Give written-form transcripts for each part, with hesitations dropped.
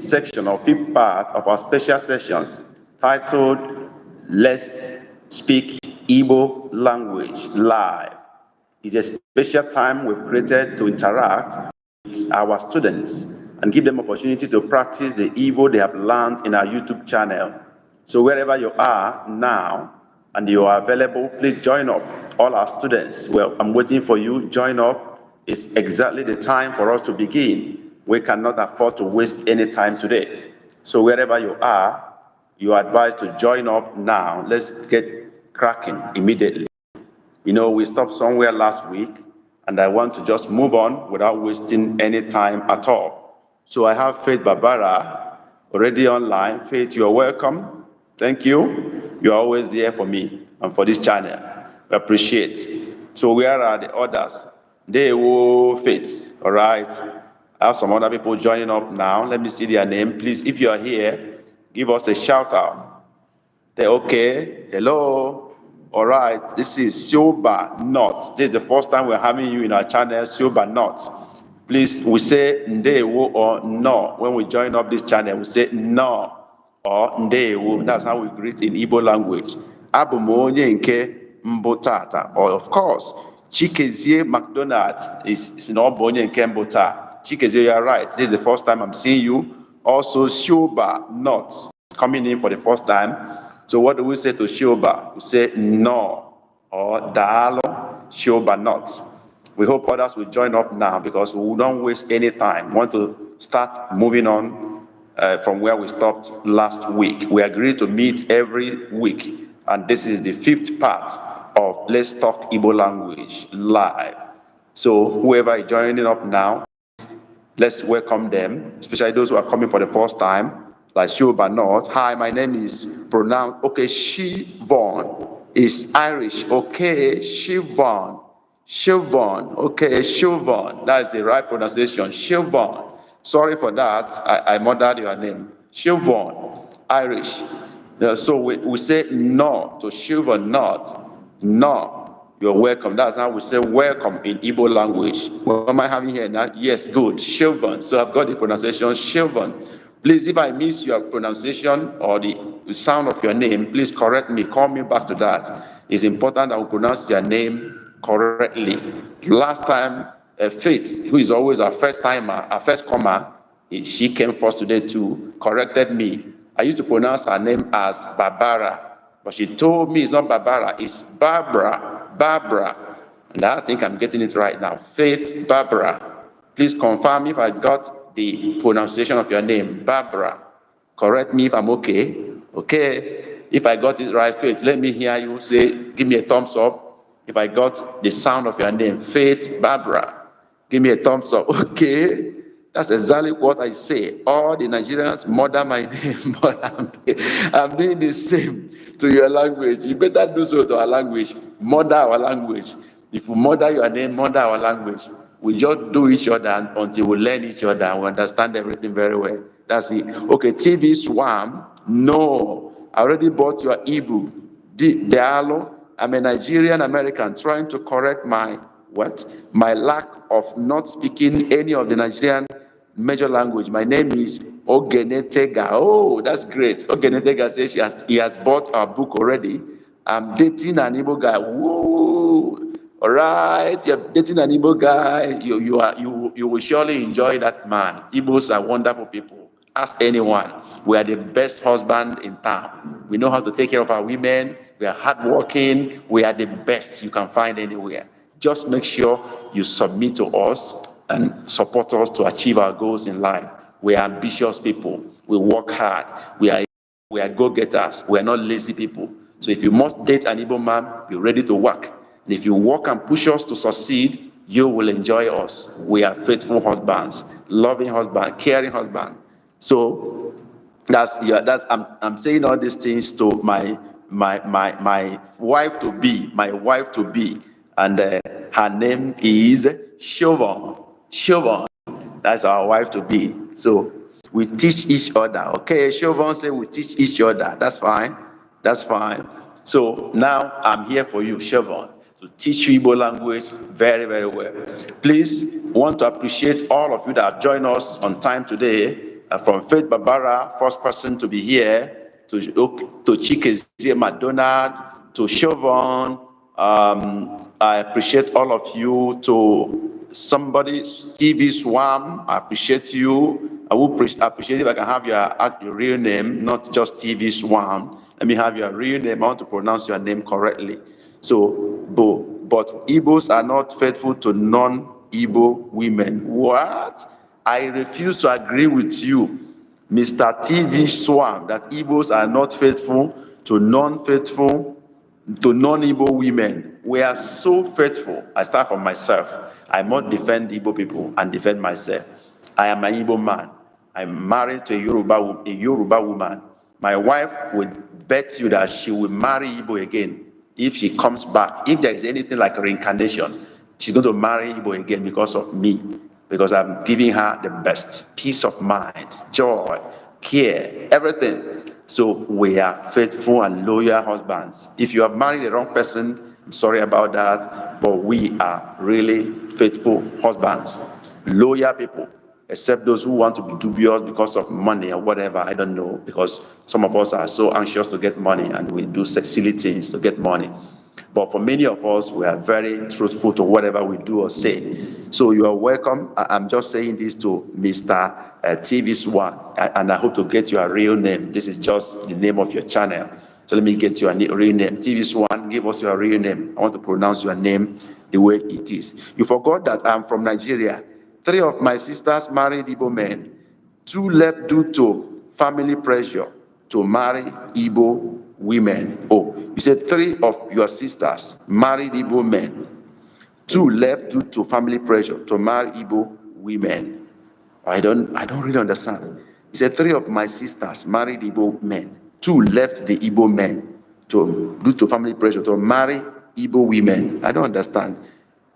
section or fifth part of our special sessions titled Let's Speak Igbo Language Live. It's a special time we've created to interact with our students and give them opportunity to practice the Igbo they have learned in our YouTube channel. So wherever you are now and you are available, please join up. All our students, well, I'm waiting for you. Join up. It's exactly the time for us to begin. We cannot afford to waste any time today. So wherever you are advised to join up now. Let's get cracking immediately. You know, we stopped somewhere last week, and I want to just move on without wasting any time at all. So I have Faith Barbara already online. Faith, you're welcome. Thank you. You're always there for me and for this channel. We appreciate. So where are the others? They will Faith. All right. I have some other people joining up now. Let me see their name. Please, if you are here, give us a shout out. Okay. Hello. All right, this is Silba Not. This is the first time we're having you in our channel, Silba Not. Please, we say Ndewo or No. When we join up this channel, we say No or Ndewo. That's how we greet in Igbo language. Abumonye nke mbotata. Or of course, Chikezie McDonald is not Bonye nke mbota. Chikezie, you are right. This is the first time I'm seeing you. Also, Silba Not coming in for the first time. So what do we say to Shoba? We say no or Daalo, Shoba not. We hope others will join up now because we don't waste any time. We want to start moving on from where we stopped last week. We agreed to meet every week, and this is the fifth part of Let's Talk Igbo Language Live. So whoever is joining up now, let's welcome them, especially those who are coming for the first time. Like Shoba Not. Hi, my name is pronounced, okay, Shivon is Irish. Okay, Shivon. Shivon. Okay, Shivon. That's the right pronunciation. Shivon. Sorry for that. I murdered your name. Shivon. Irish. So we say no to Shivon Not. No. You're welcome. That's how we say welcome in Igbo language. What am I having here now? Yes, good. Shivon. So I've got the pronunciation Shivon. Please, if I miss your pronunciation or the sound of your name, please correct me. Call me back to that. It's important that we pronounce your name correctly. Last time, Faith, who is always our first timer, our first comer, she came first today too, corrected me. I used to pronounce her name as Barbara, but she told me it's not Barbara, it's Barbara. Barbara. And I think I'm getting it right now. Faith Barbara. Please confirm if I got the pronunciation of your name, Barbara. Correct me if I'm okay. Okay. If I got it right, Faith, let me hear you say, give me a thumbs up. If I got the sound of your name, Faith Barbara, give me a thumbs up. Okay. That's exactly what I say. All the Nigerians murder my name, but I'm doing the same to your language. You better do so to our language. Murder our language. If you murder your name, murder our language. We just do each other until we learn each other and we understand everything very well. That's it. Okay, TV Swam. No, I already bought your ebook. Diallo. I'm a Nigerian American trying to correct my lack of not speaking any of the Nigerian major language. My name is Ogenetega. Oh, that's great. Ogenetega says he has bought our book already. I'm dating an Igbo guy. Woo! All right, you're dating an Igbo guy. You will surely enjoy that man. Igbos are wonderful people. Ask anyone. We are the best husband in town. We know how to take care of our women. We are hardworking. We are the best you can find anywhere. Just make sure you submit to us and support us to achieve our goals in life. We are ambitious people. We work hard. We are go-getters. We are not lazy people. So if you must date an Igbo man, be ready to work. And if you work and push us to succeed, you will enjoy us. We are faithful husbands, loving husbands, caring husbands. So I'm saying all these things to my wife to be, and her name is Siobhan. Siobhan, that's our wife to be. So we teach each other. Okay, Siobhan said we teach each other. That's fine. That's fine. So now I'm here for you, Siobhan, to teach you Igbo language very, very well. Please, want to appreciate all of you that have joined us on time today. from Faith Barbara, first person to be here, to Chikezie McDonald, to Chauvin. I appreciate all of you. To somebody, TV Swam, I appreciate you. I would appreciate if I can have your real name, not just TV Swam. Let me have your real name. I want to pronounce your name correctly. So, but Igbos are not faithful to non-Igbo women. What? I refuse to agree with you, Mr. TV Swam, that Igbos are not faithful to non-Igbo women. We are so faithful. I start from myself. I must defend Igbo people and defend myself. I am an Igbo man. I'm married to a Yoruba woman. My wife would bet you that she will marry Igbo again if she comes back. If there is anything like reincarnation, she's going to marry Igbo again because of me, because I'm giving her the best peace of mind, joy, care, everything. So we are faithful and loyal husbands. If you have married the wrong person, I'm sorry about that, but we are really faithful husbands, loyal people, except those who want to be dubious because of money or whatever. I don't know, because some of us are so anxious to get money and we do silly things to get money. But for many of us, we are very truthful to whatever we do or say. So you are welcome. I'm just saying this to Mr. TV Swan, and I hope to get your real name. This is just the name of your channel. So let me get your real name. TV Swan, give us your real name. I want to pronounce your name the way it is. You forgot that I'm from Nigeria. 3 of my sisters married Igbo men. 2 left due to family pressure to marry Igbo women. Oh, you said 3 of your sisters married Igbo men. 2 left due to family pressure to marry Igbo women. I don't really understand. He said 3 of my sisters married Igbo men. 2 left the Igbo men due to family pressure to marry Igbo women. I don't understand.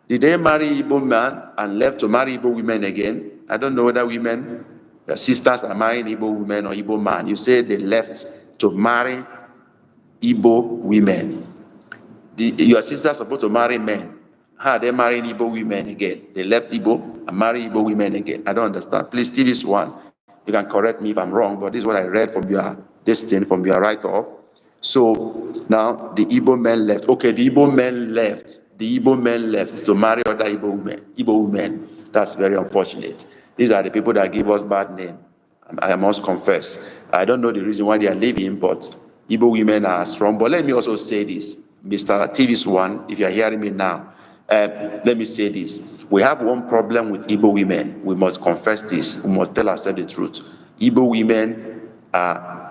Did they marry Igbo men and left to marry Igbo women again? I don't know whether women, your sisters are marrying Igbo women or Igbo man. You say they left to marry Igbo women. Your sisters are supposed to marry men. How are they marrying Igbo women again? They left Igbo and marry Igbo women again. I don't understand. Please, TV One, you can correct me if I'm wrong, but this is what I read from from your write-up. So now the Igbo men left. Okay, the Igbo men left. The Igbo men left to marry other Igbo women. That's very unfortunate. These are the people that give us bad name. I must confess. I don't know the reason why they are leaving, but Igbo women are strong. But let me also say this, Mr. TV Swan, if you are hearing me now, let me say this. We have one problem with Igbo women. We must confess this. We must tell ourselves the truth. Igbo women,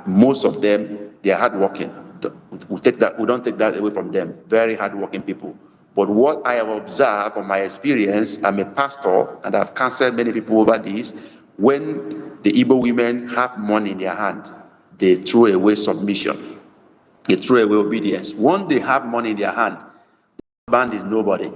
most of them, they are hardworking. We don't take that away from them. Very hardworking people. But what I have observed from my experience, I'm a pastor and I've counseled many people over this. When the Igbo women have money in their hand, they throw away submission. They throw away obedience. Once they have money in their hand, the husband is nobody.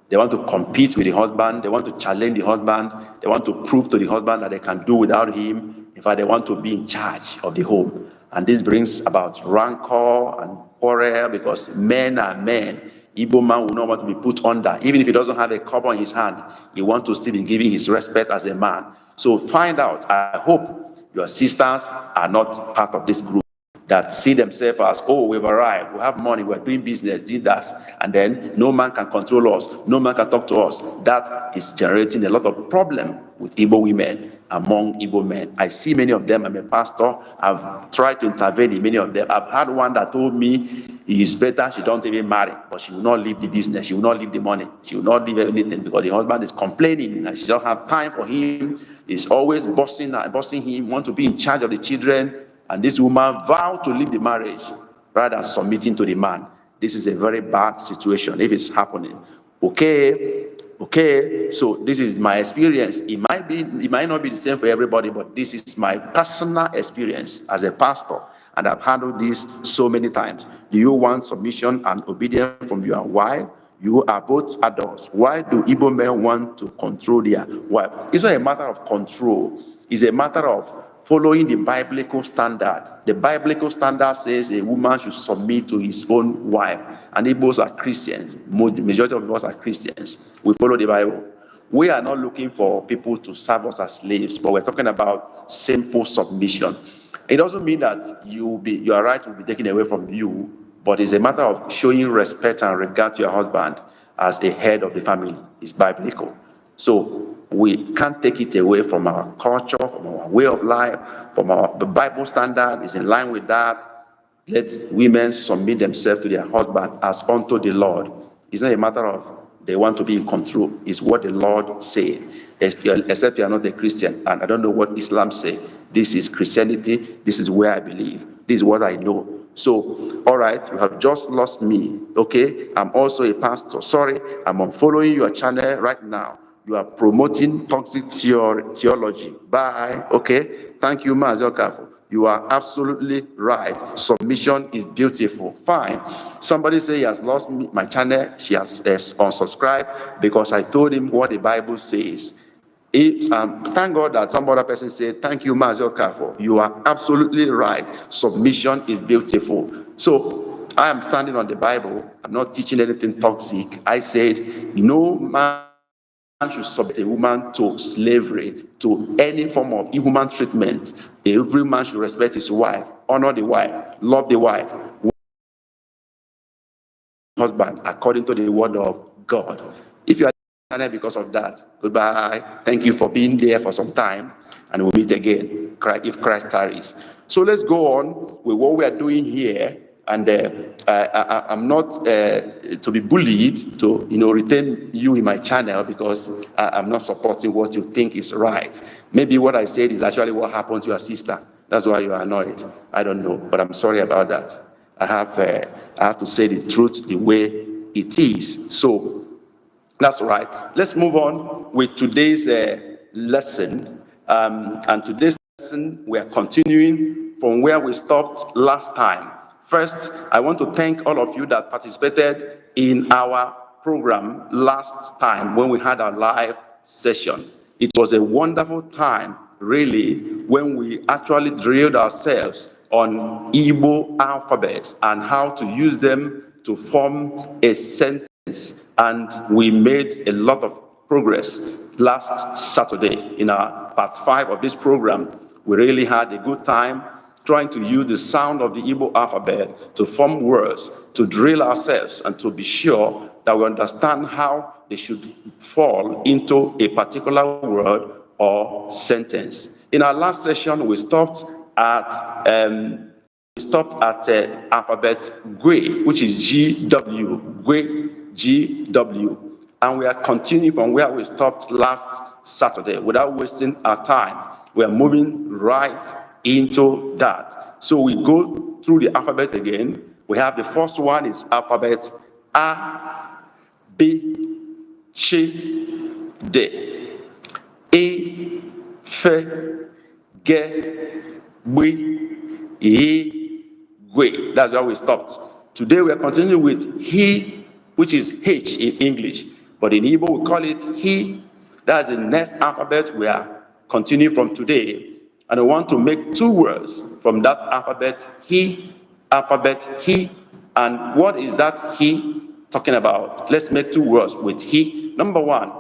They want to compete with the husband. They want to challenge the husband. They want to prove to the husband that they can do without him. In fact, they want to be in charge of the home. And this brings about rancor and quarrel because men are men. Igbo man will not want to be put under. Even if he doesn't have a cup on his hand, he wants to still be giving his respect as a man. So find out. I hope your sisters are not part of this group that see themselves as, oh, we've arrived, we have money, we're doing business, did that, and then no man can control us, no man can talk to us. That is generating a lot of problem with Igbo women among Igbo men. I see many of them. I'm a pastor. I've tried to intervene in many of them. I've had one that told me it is better she don't even marry, but she will not leave the business, she will not leave the money, she will not leave anything because the husband is complaining and she don't have time for him. He's always bossing him, want to be in charge of the children. And this woman vowed to leave the marriage rather than submitting to the man. This is a very bad situation if it's happening. Okay. So this is my experience. It might not be the same for everybody, but this is my personal experience as a pastor. And I've handled this so many times. Do you want submission and obedience from your wife? You are both adults. Why do Igbo men want to control their wife? It's not a matter of control. It's a matter of following the biblical standard. The biblical standard says a woman should submit to his own wife. And Igbos are Christians. Majority of us are Christians. We follow the Bible. We are not looking for people to serve us as slaves, but we're talking about simple submission. It doesn't mean that your right will be taken away from you, but it's a matter of showing respect and regard to your husband as a head of the family. It's biblical. So we can't take it away from our culture, from our way of life, from the Bible standard is in line with that. Let women submit themselves to their husband as unto the Lord. It's not a matter of they want to be in control. It's what the Lord said. Except you are not a Christian, and I don't know what Islam say. This is Christianity. This is where I believe. This is what I know. So, all right, you have just lost me. Okay, I'm also a pastor. Sorry, I'm unfollowing your channel right now. You are promoting toxic theology. Bye. Okay, thank you, Mazel. You are absolutely right. Submission is beautiful. Fine. Somebody say he has lost my channel. She has unsubscribed because I told him what the Bible says. Thank God that some other person said, thank you, Mazel Kafo. You are absolutely right. Submission is beautiful. So I am standing on the Bible. I'm not teaching anything toxic. I said, no man should subject a woman to slavery, to any form of inhuman treatment. Every man should respect his wife, honor the wife, love the wife, husband, according to the word of God. If you are because of that, goodbye. Thank you for being there for some time, and we'll meet again if Christ tarries. So let's go on with what we are doing here. And I'm not to be bullied to retain you in my channel because I'm not supporting what you think is right. Maybe what I said is actually what happened to your sister. That's why you are annoyed. I don't know, but I'm sorry about that. I have to say the truth the way it is. So that's right. Let's move on with today's lesson. And today's lesson, we are continuing from where we stopped last time. First, I want to thank all of you that participated in our program last time when we had our live session. It was a wonderful time, really, when we actually drilled ourselves on Igbo alphabets and how to use them to form a sentence. And we made a lot of progress last Saturday in our part 5 of this program. We really had a good time trying to use the sound of the Igbo alphabet to form words, to drill ourselves, and to be sure that we understand how they should fall into a particular word or sentence. In our last session, we stopped at alphabet GWE, which is GW, GWE, GW. And we are continuing from where we stopped last Saturday without wasting our time. We are moving right into that. So we go through the alphabet again. We have the first one is alphabet A, B, C, D. E, F, G, B, E, Gwe. That's where we stopped. Today we are continuing with he, which is H in English. But in Igbo we call it he. That's the next alphabet we are continuing from today. And I want to make 2 words from that alphabet he. And what is that he talking about? Let's make 2 words with he. Number 1,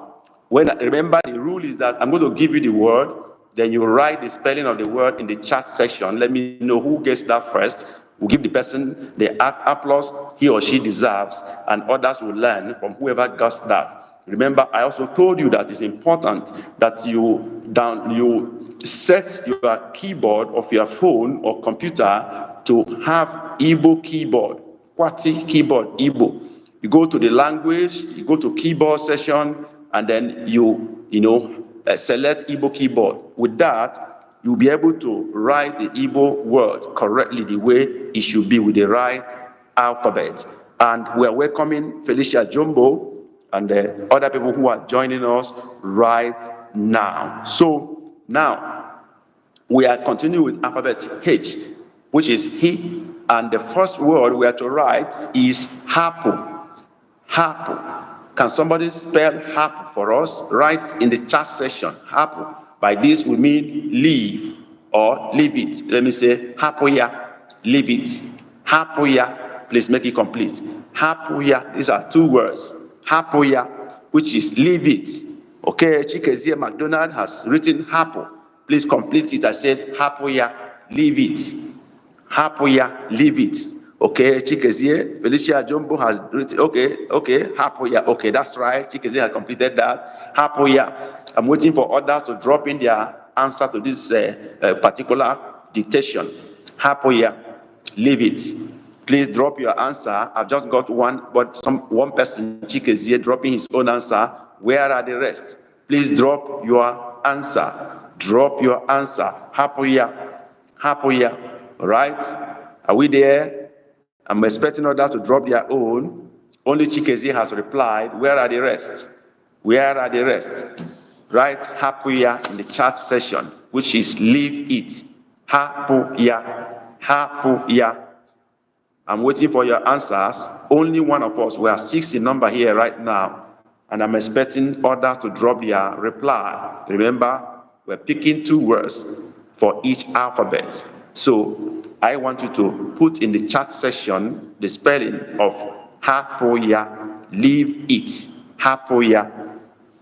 remember the rule is that I'm going to give you the word, then you write the spelling of the word in the chat section. Let me know who gets that first. We'll give the person the applause he or she deserves, and others will learn from whoever gets that. Remember, I also told you that it's important that you set your keyboard of your phone or computer to have Igbo keyboard, Kwati keyboard, Igbo. You go to the language, you go to keyboard session, and then you select Igbo keyboard. With that, you'll be able to write the Igbo word correctly the way it should be with the right alphabet. And we're welcoming Felicia Jumbo and the other people who are joining us right now. So now we are continuing with alphabet H, which is he, and the first word we are to write is hapu. Hapu. Can somebody spell hapu for us? Write in the chat section, hapu. By this we mean leave or leave it. Let me say hapuya, leave it. Hapuya, please make it complete. Hapuya, these are 2 words. Hapuya, which is leave it. Okay, Chikezie McDonald has written Hapo. Please complete it. I said Hapoya, leave it. Hapoya, leave it. Okay, Chikezie, Felicia Jumbo has written, okay, Hapoya, okay, that's right. Chikezie has completed that. Hapoya. I'm waiting for others to drop in their answer to this particular dictation. Hapoya, leave it. Please drop your answer. I've just got one, but one person, Chikezie, dropping his own answer. Where are the rest? Please drop your answer. Drop your answer. Hapoya. Hapoya. All right? Are we there? I'm expecting others to drop their own. Only Chikezie has replied. Where are the rest? Where are the rest? Write Hapoya in the chat session, which is leave it. Hapoya. Hapoya. I'm waiting for your answers. Only one of us. We are 6 in number here right now. And I'm expecting others to drop their reply. Remember, we're picking 2 words for each alphabet. So I want you to put in the chat section the spelling of Hapoya, leave it. Hapoya.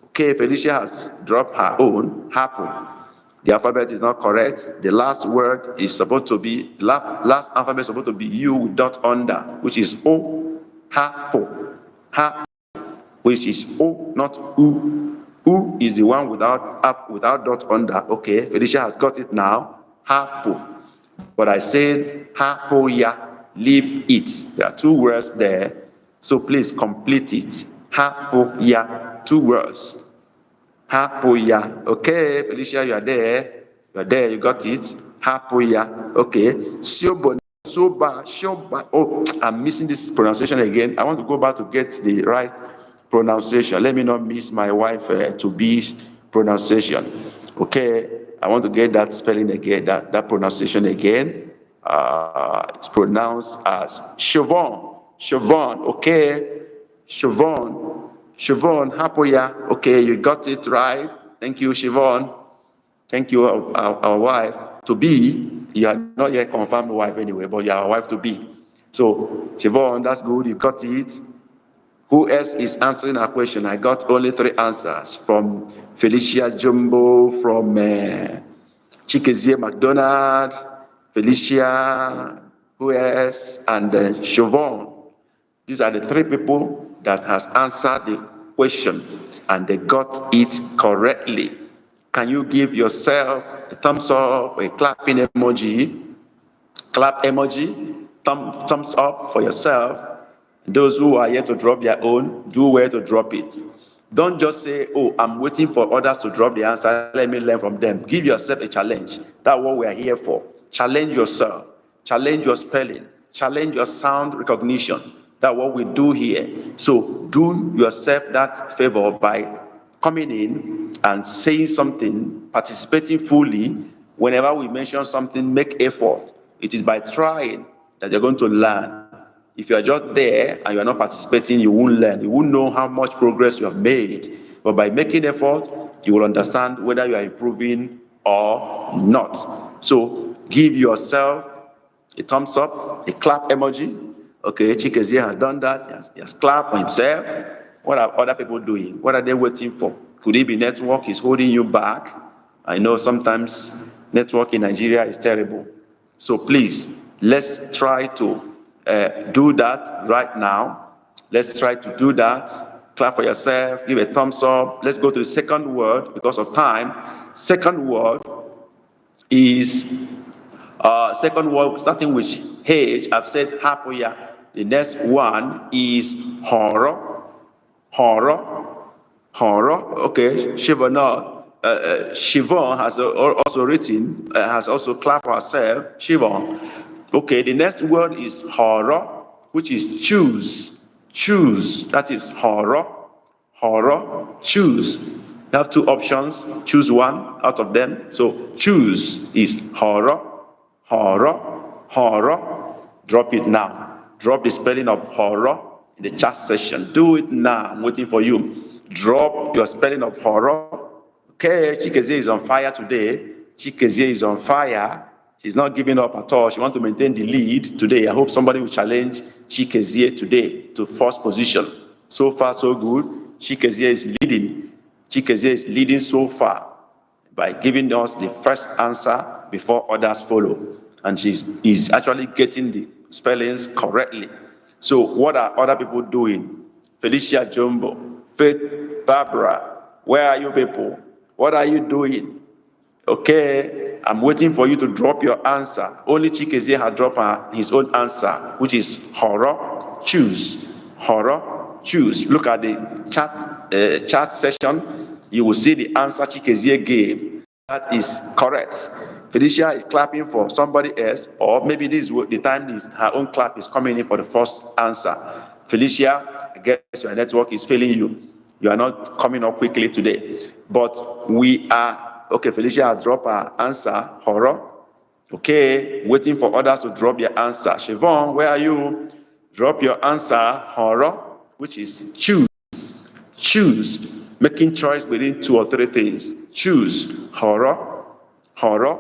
Okay, Felicia has dropped her own, Hapo. The alphabet is not correct. The last word is supposed to be, last alphabet is supposed to be U with dot under, which is O, Hapo. Ha, which is O, not U. U is the one without dot under. Okay, Felicia has got it now. Hapo. But I said Hapoya, leave it. There are 2 words there. So please complete it. Hapoya, 2 words. Hapoya. Okay, Felicia, you are there. You are there. You got it. Hapoya. Okay. Sioba, Soba, Shoba. Oh, I'm missing this pronunciation again. I want to go back to get the right pronunciation. Let me not miss my wife to be pronunciation. Okay. I want to get that spelling again, that pronunciation again. It's pronounced as Siobhan. Siobhan. Okay. Siobhan. Siobhan, Hapoya. Okay, you got it right. Thank you, Siobhan. Thank you, our wife to be. You are not yet confirmed wife anyway, but you are our wife to be. So, Siobhan, that's good. You got it. Who else is answering our question? I got only 3 answers from Felicia Jumbo, from Chikezie McDonald, Felicia, who else, and Siobhan. These are the 3 people that has answered the question and they got it correctly. Can you give yourself a thumbs up, a clapping emoji, clap emoji, thumbs up for yourself? Those who are yet to drop their own, do where to drop it. Don't just say, oh, I'm waiting for others to drop the answer, let me learn from them. Give yourself a challenge. That's what we are here for. Challenge yourself. Challenge your spelling. Challenge your sound recognition. That's what we do here. So do yourself that favor by coming in and saying something, participating fully. Whenever we mention something, make effort. It is by trying that you're going to learn. If you are just there and you are not participating, you won't learn. You won't know how much progress you have made. But by making effort, you will understand whether you are improving or not. So give yourself a thumbs up, a clap emoji. Okay, Chikezie has done that. He has clapped for himself. What are other people doing? What are they waiting for? Could it be network is holding you back? I know sometimes network in Nigeria is terrible. So please, let's try to do that right now. Let's try to do that. Clap for yourself, give a thumbs up. Let's go to the second word because of time. Second word is starting with H. I've said Hapoya. The next one is horror. Horror. Horror. Okay, Siobhan. Siobhan has also written, has also clapped herself. Siobhan. Okay, the next word is horror, which is choose. Choose. That is horror. Horror. Choose. You have 2 options. Choose one out of them. So choose is horror. Horror. Horror. Drop it now. Drop the spelling of horror in the chat session. Do it now. I'm waiting for you. Drop your spelling of horror. Okay, Chikezie is on fire today. Chikezie is on fire. She's not giving up at all. She wants to maintain the lead today. I hope somebody will challenge Chikezie today to first position. So far, so good. Chikezie is leading. Chikezie is leading so far by giving us the first answer before others follow. And is actually getting the spellings correctly. So what are other people doing? Felicia Jumbo, Faith Barbara, where are you people? What are you doing? Okay, I'm waiting for you to drop your answer. Only Chikezie has dropped his own answer, which is horror, choose. Horror, choose. Look at the chat session. You will see the answer Chikezie gave. That is correct. Felicia is clapping for somebody else, or maybe this is the time her own clap is coming in for the first answer. Felicia, I guess your network is failing you. You are not coming up quickly today. But we are, okay, Felicia has dropped her answer, horror. Okay, waiting for others to drop their answer. Siobhan, where are you? Drop your answer, horror, which is choose. Choose. Making choice between two or three things. Choose. Horror. Horror.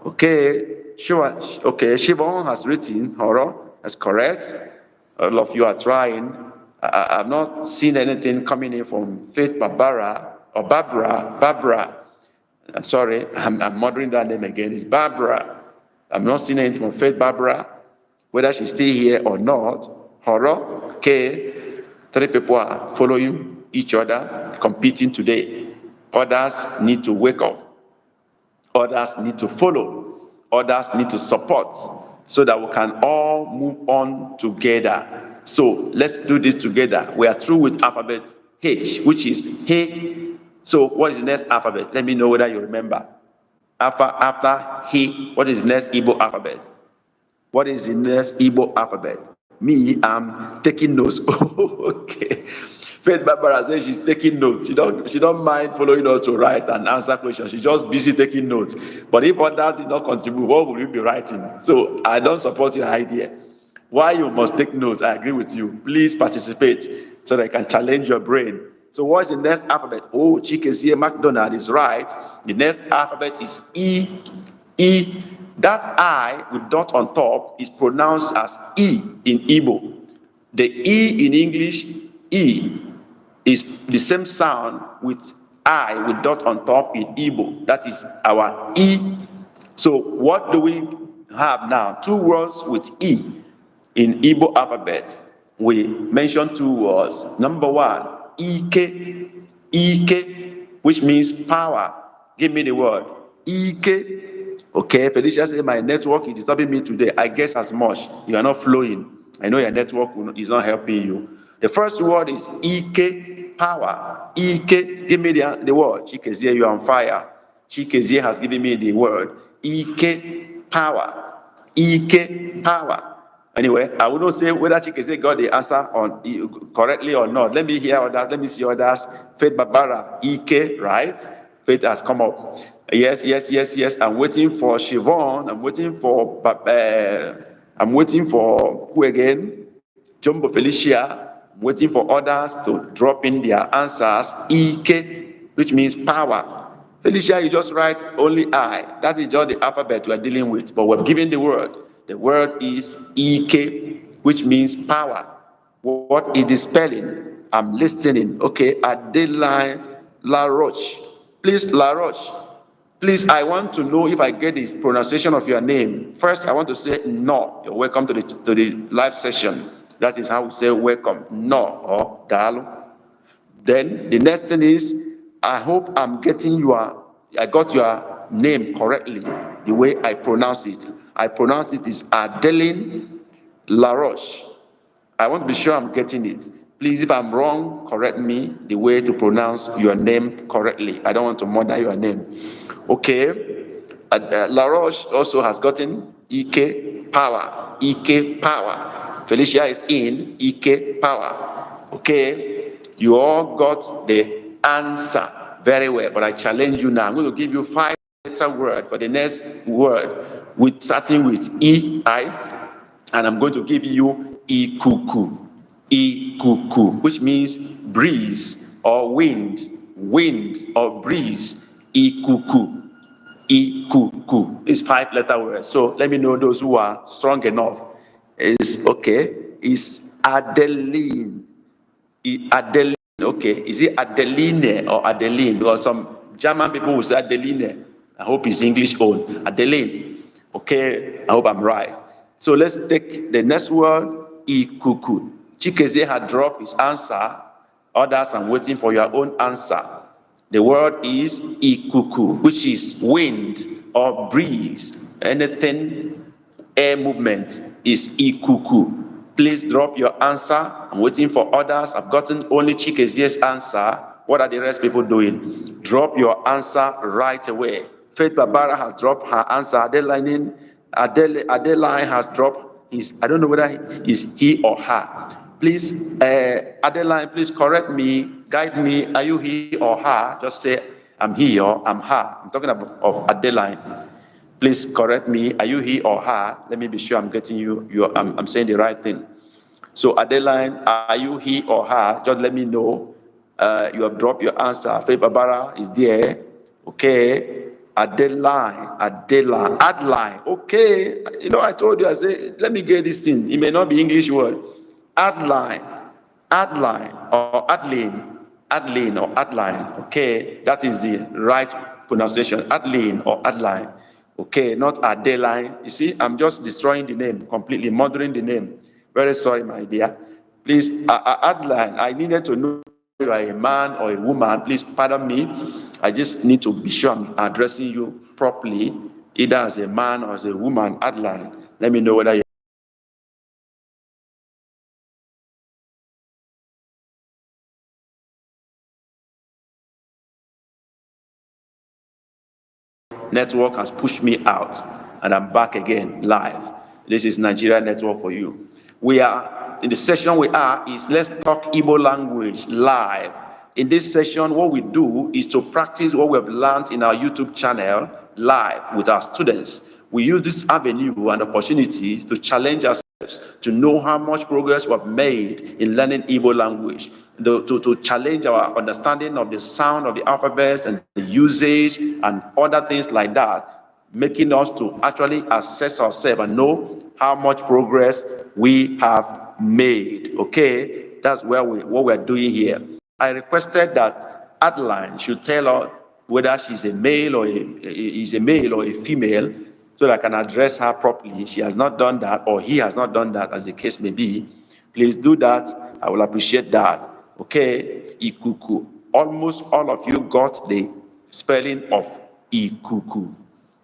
Okay. Sure. Okay. Siobhan has written horror. That's correct. All of you are trying. I've not seen anything coming in from Faith Barbara or Barbara. I'm sorry, I'm murdering that name again. It's Barbara. I'm not seeing anything from Faith Barbara, whether she's still here or not. Horror, okay. 3 people are following each other, competing today. Others need to wake up. Others need to follow. Others need to support so that we can all move on together. So let's do this together. We are through with alphabet H, which is He. So what is the next alphabet? Let me know whether you remember. After He, what is the next Igbo alphabet? What is the next Igbo alphabet? Me, I'm taking notes. Okay. Faith Barbara says she's taking notes. She don't mind following us to write and answer questions. She's just busy taking notes. But if others did not contribute, what will you be writing? So I don't support your idea. Why you must take notes, I agree with you. Please participate so that I can challenge your brain. So what's the next alphabet? Oh, Chikezie McDonald is right. The next alphabet is E. E. That I with dot on top is pronounced as E in Igbo. The E in English, E, is the same sound with I with dot on top in Igbo. That is our E. So what do we have now? 2 words with E in Igbo alphabet. We mentioned 2 words. Number 1, Ike. Ike, which means power. Give me the word. Ike. Okay, Felicia said my network is disturbing me today. I guess as much. You are not flowing. I know your network is not helping you. The first word is Ike, power. Ike, give me the word. Chikezie, you are on fire. Chikezie has given me the word. Ike, power. Ike, power. Anyway, I will not say whether Chikezie got the answer on correctly or not. Let me hear others. Let me see others. Faith Barbara, Ike, right? Faith has come up. Yes. I'm waiting for Siobhan. I'm waiting for who again? Jumbo Felicia. I'm waiting for others to drop in their answers. Ike, which means power. Felicia, you just write only I. That is just the alphabet we are dealing with, but we're given the word. The word is Ike, which means power. What is the spelling? I'm listening. Okay, Adeline LaRoche. Please, LaRoche. Please, I want to know if I get the pronunciation of your name. First, I want to say no. You're welcome to the live session. That is how we say welcome. No or dalo. Then the next thing is, I hope I got your name correctly, the way I pronounce it. I pronounce it is Adeline LaRoche. I want to be sure I'm getting it. Please, if I'm wrong, correct me the way to pronounce your name correctly. I don't want to murder your name. Okay. LaRoche also has gotten Ike power. Ike power. Felicia is in Ike power. Okay. You all got the answer very well, but I challenge you now. I'm going to give you 5 letter word for the next word, starting with E-I, and I'm going to give you Ikuku. Ikuku, which means breeze or wind or breeze. Ikuku. Ikuku. It's 5 letter words. So let me know those who are strong enough. It's okay. It's Adeline. Adeline. Okay. okay? Is it Adeline or Adeline? Because some German people will say Adeline. I hope it's English own. Adeline. Okay, I hope I'm right. So let's take the next word, ikuku. Chikezie had dropped his answer. Others, I'm waiting for your own answer. The word is ikuku, which is wind or breeze. Anything, air movement is ikuku. Please drop your answer. I'm waiting for others. I've gotten only Chikezie's answer. What are the rest people doing? Drop your answer right away. Faith Barbara has dropped her answer. Adeline has dropped his, I don't know whether it's he or her. Please, Adeline, please correct me, guide me. Are you he or her? Just say, I'm he or I'm her. I'm talking about of Adeline. Please correct me. Are you he or her? Let me be sure I'm getting I'm saying the right thing. So Adeline, are you he or her? Just let me know. You have dropped your answer. Faith Barbara is there. Okay. Adeline. Okay. You know, I told you, I said, let me get this thing. It may not be English word. Adeline or Adeline. Okay. That is the right pronunciation. Adeline or Adeline. Okay, not Adeline. You see, I'm just destroying the name completely, murdering the name. Very sorry, my dear. Please, Adeline, I needed to know if you are a man or a woman. Please pardon me. I just need to be sure I'm addressing you properly, either as a man or as a woman. Adeline, let me know whether you network has pushed me out and I'm back again live. This is Nigeria Network for you. We are in the session we are is let's talk Igbo language live. In this session, what we do is to practice what we have learned in our YouTube channel live with our students. We use this avenue and opportunity to challenge ourselves to know how much progress we have made in learning Igbo language, to challenge our understanding of the sound of the alphabets and the usage and other things like that, making us to actually assess ourselves and know how much progress we have made. Okay, that's what we're doing here. I requested that Adeline should tell us whether she's a male or a female, so that I can address her properly. She has not done that, or he has not done that, as the case may be. Please do that. I will appreciate that. Okay, ikuku. Almost all of you got the spelling of ikuku.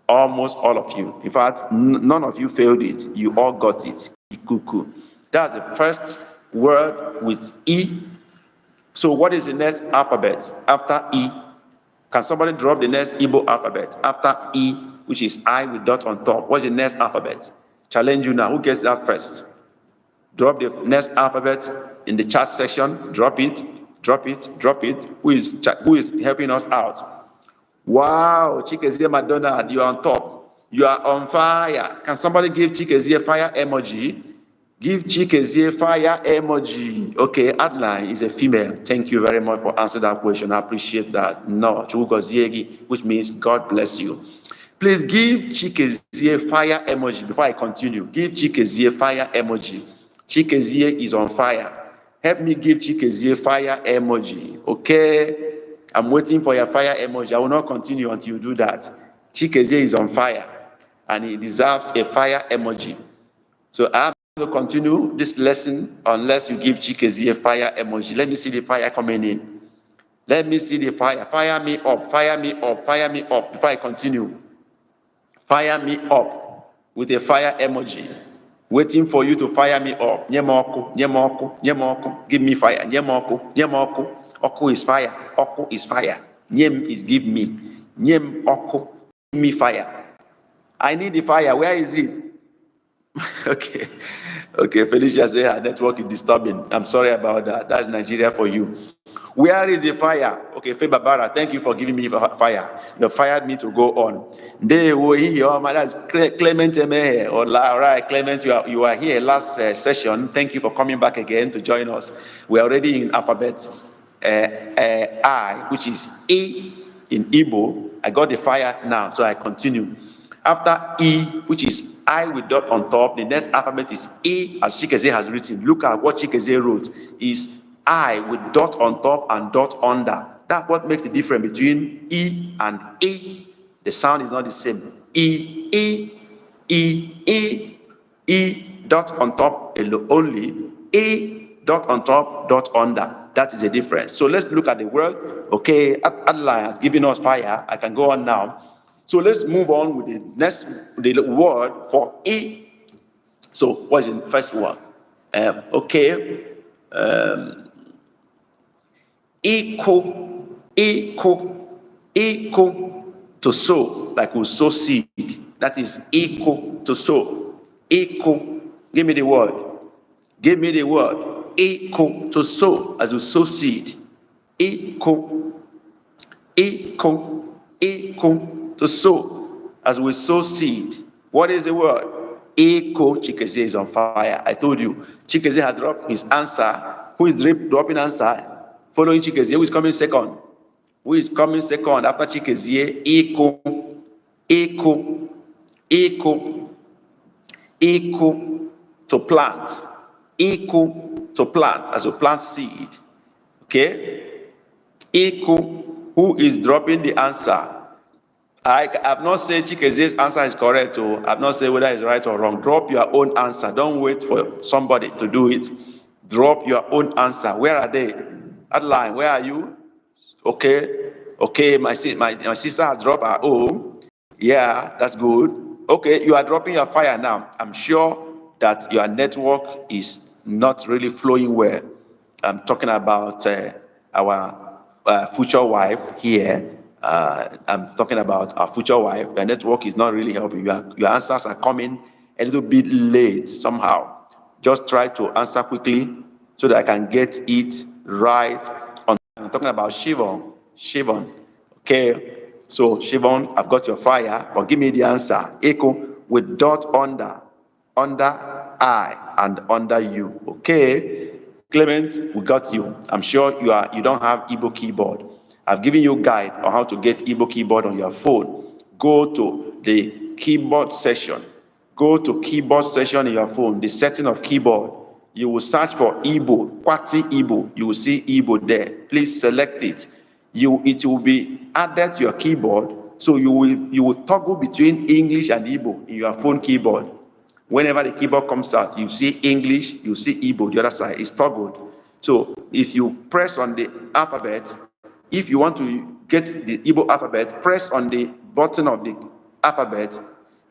Almost all of you. In fact, none of you failed it. You all got it. Ikuku. That's the first word with E. So what is the next alphabet after E? Can somebody drop the next Igbo alphabet after E, which is I with dot on top? What's the next alphabet? Challenge you now. Who gets that first? Drop the next alphabet in the chat section. Drop it. Who is helping us out? Wow, Chikezie Madonna, you are on top. You are on fire. Can somebody give Chikezie a fire emoji? Give Chikezie fire emoji. Okay, Adeline is a female. Thank you very much for answering that question. I appreciate that. No, Chugoziegi, which means God bless you. Please give Chikezie fire emoji before I continue. Give Chikezie fire emoji. Chikezie is on fire. Help me give Chikezie fire emoji. Okay? I'm waiting for your fire emoji. I will not continue until you do that. Chikezie is on fire and he deserves a fire emoji. So I'm going to continue this lesson unless you give Chikezie a fire emoji. Let me see the fire coming in. Let me see the fire. Fire me up before I continue. Fire me up with a fire emoji. Waiting for you to fire me up. Nyemoku. Give me fire. Nyemoku. Oku is fire. Oku is fire. Nyem is give me. Nyem oku. Give me fire. I need the fire. Where is it? Okay. Felicia said her network is disturbing. I'm sorry about that. That's Nigeria for you. Where is the fire? Okay, Faye Barbara, thank you for giving me fire. You fired me to go on. That's Clement Emehe. All right, Clement, you are here last session. Thank you for coming back again to join us. We're already in alphabet I, which is A in Igbo. I got the fire now, so I continue. After E, which is I with dot on top, the next alphabet is A, as Chikezie has written. Look at what Chikezie wrote. Is I with dot on top and dot under. That's what makes the difference between E and E. The sound is not the same. E, E, E, E, E, dot on top only, E, dot on top, dot under. That is the difference. So let's look at the word. Okay, Adeline has given us fire. I can go on now. So let's move on with the word for E. So what is the first one? Okay. Equal, equal to sow, like we sow seed. That is equal to sow. Equal. Give me the word. Give me the word. Equal to sow, as we sow seed. Equal, equal, equal to sow, as we sow seed. What is the word? Equal. Chikeze is on fire. I told you. Chikeze had dropped his answer. Who is dropping answer? Following Chikezie, who is coming second? Who is coming second after Chikezie? Echo, echo, echo, echo to plant. Echo to plant, as a plant seed. Okay? Echo, who is dropping the answer? I have not said Chikezie's answer is correct, or I've not said whether it's right or wrong. Drop your own answer. Don't wait for somebody to do it. Drop your own answer. Where are they? Adeline, where are you? Okay, okay, my sister has dropped her own. Yeah, that's good. Okay, you are dropping your fire now. I'm sure that your network is not really flowing well. I'm talking about our future wife here. I'm talking about our future wife. Your network is not really helping. Your answers are coming a little bit late somehow. Just try to answer quickly so that I can get it right on. I'm talking about Shivon. Shivon. Okay. So Shivon, I've got your fire, but give me the answer. Echo with dot under I and under you. Okay. Clement, we got you. I'm sure you don't have Igbo keyboard. I've given you a guide on how to get Igbo keyboard on your phone. Go to the keyboard session. Go to keyboard session in your phone, the setting of keyboard. You will search for Igbo, Kwati Igbo. You will see Igbo there. Please select it. It will be added to your keyboard, so you will toggle between English and Igbo in your phone keyboard. Whenever the keyboard comes out, you see English, you see Igbo, the other side is toggled. So if you press on the alphabet, if you want to get the Igbo alphabet, press on the button of the alphabet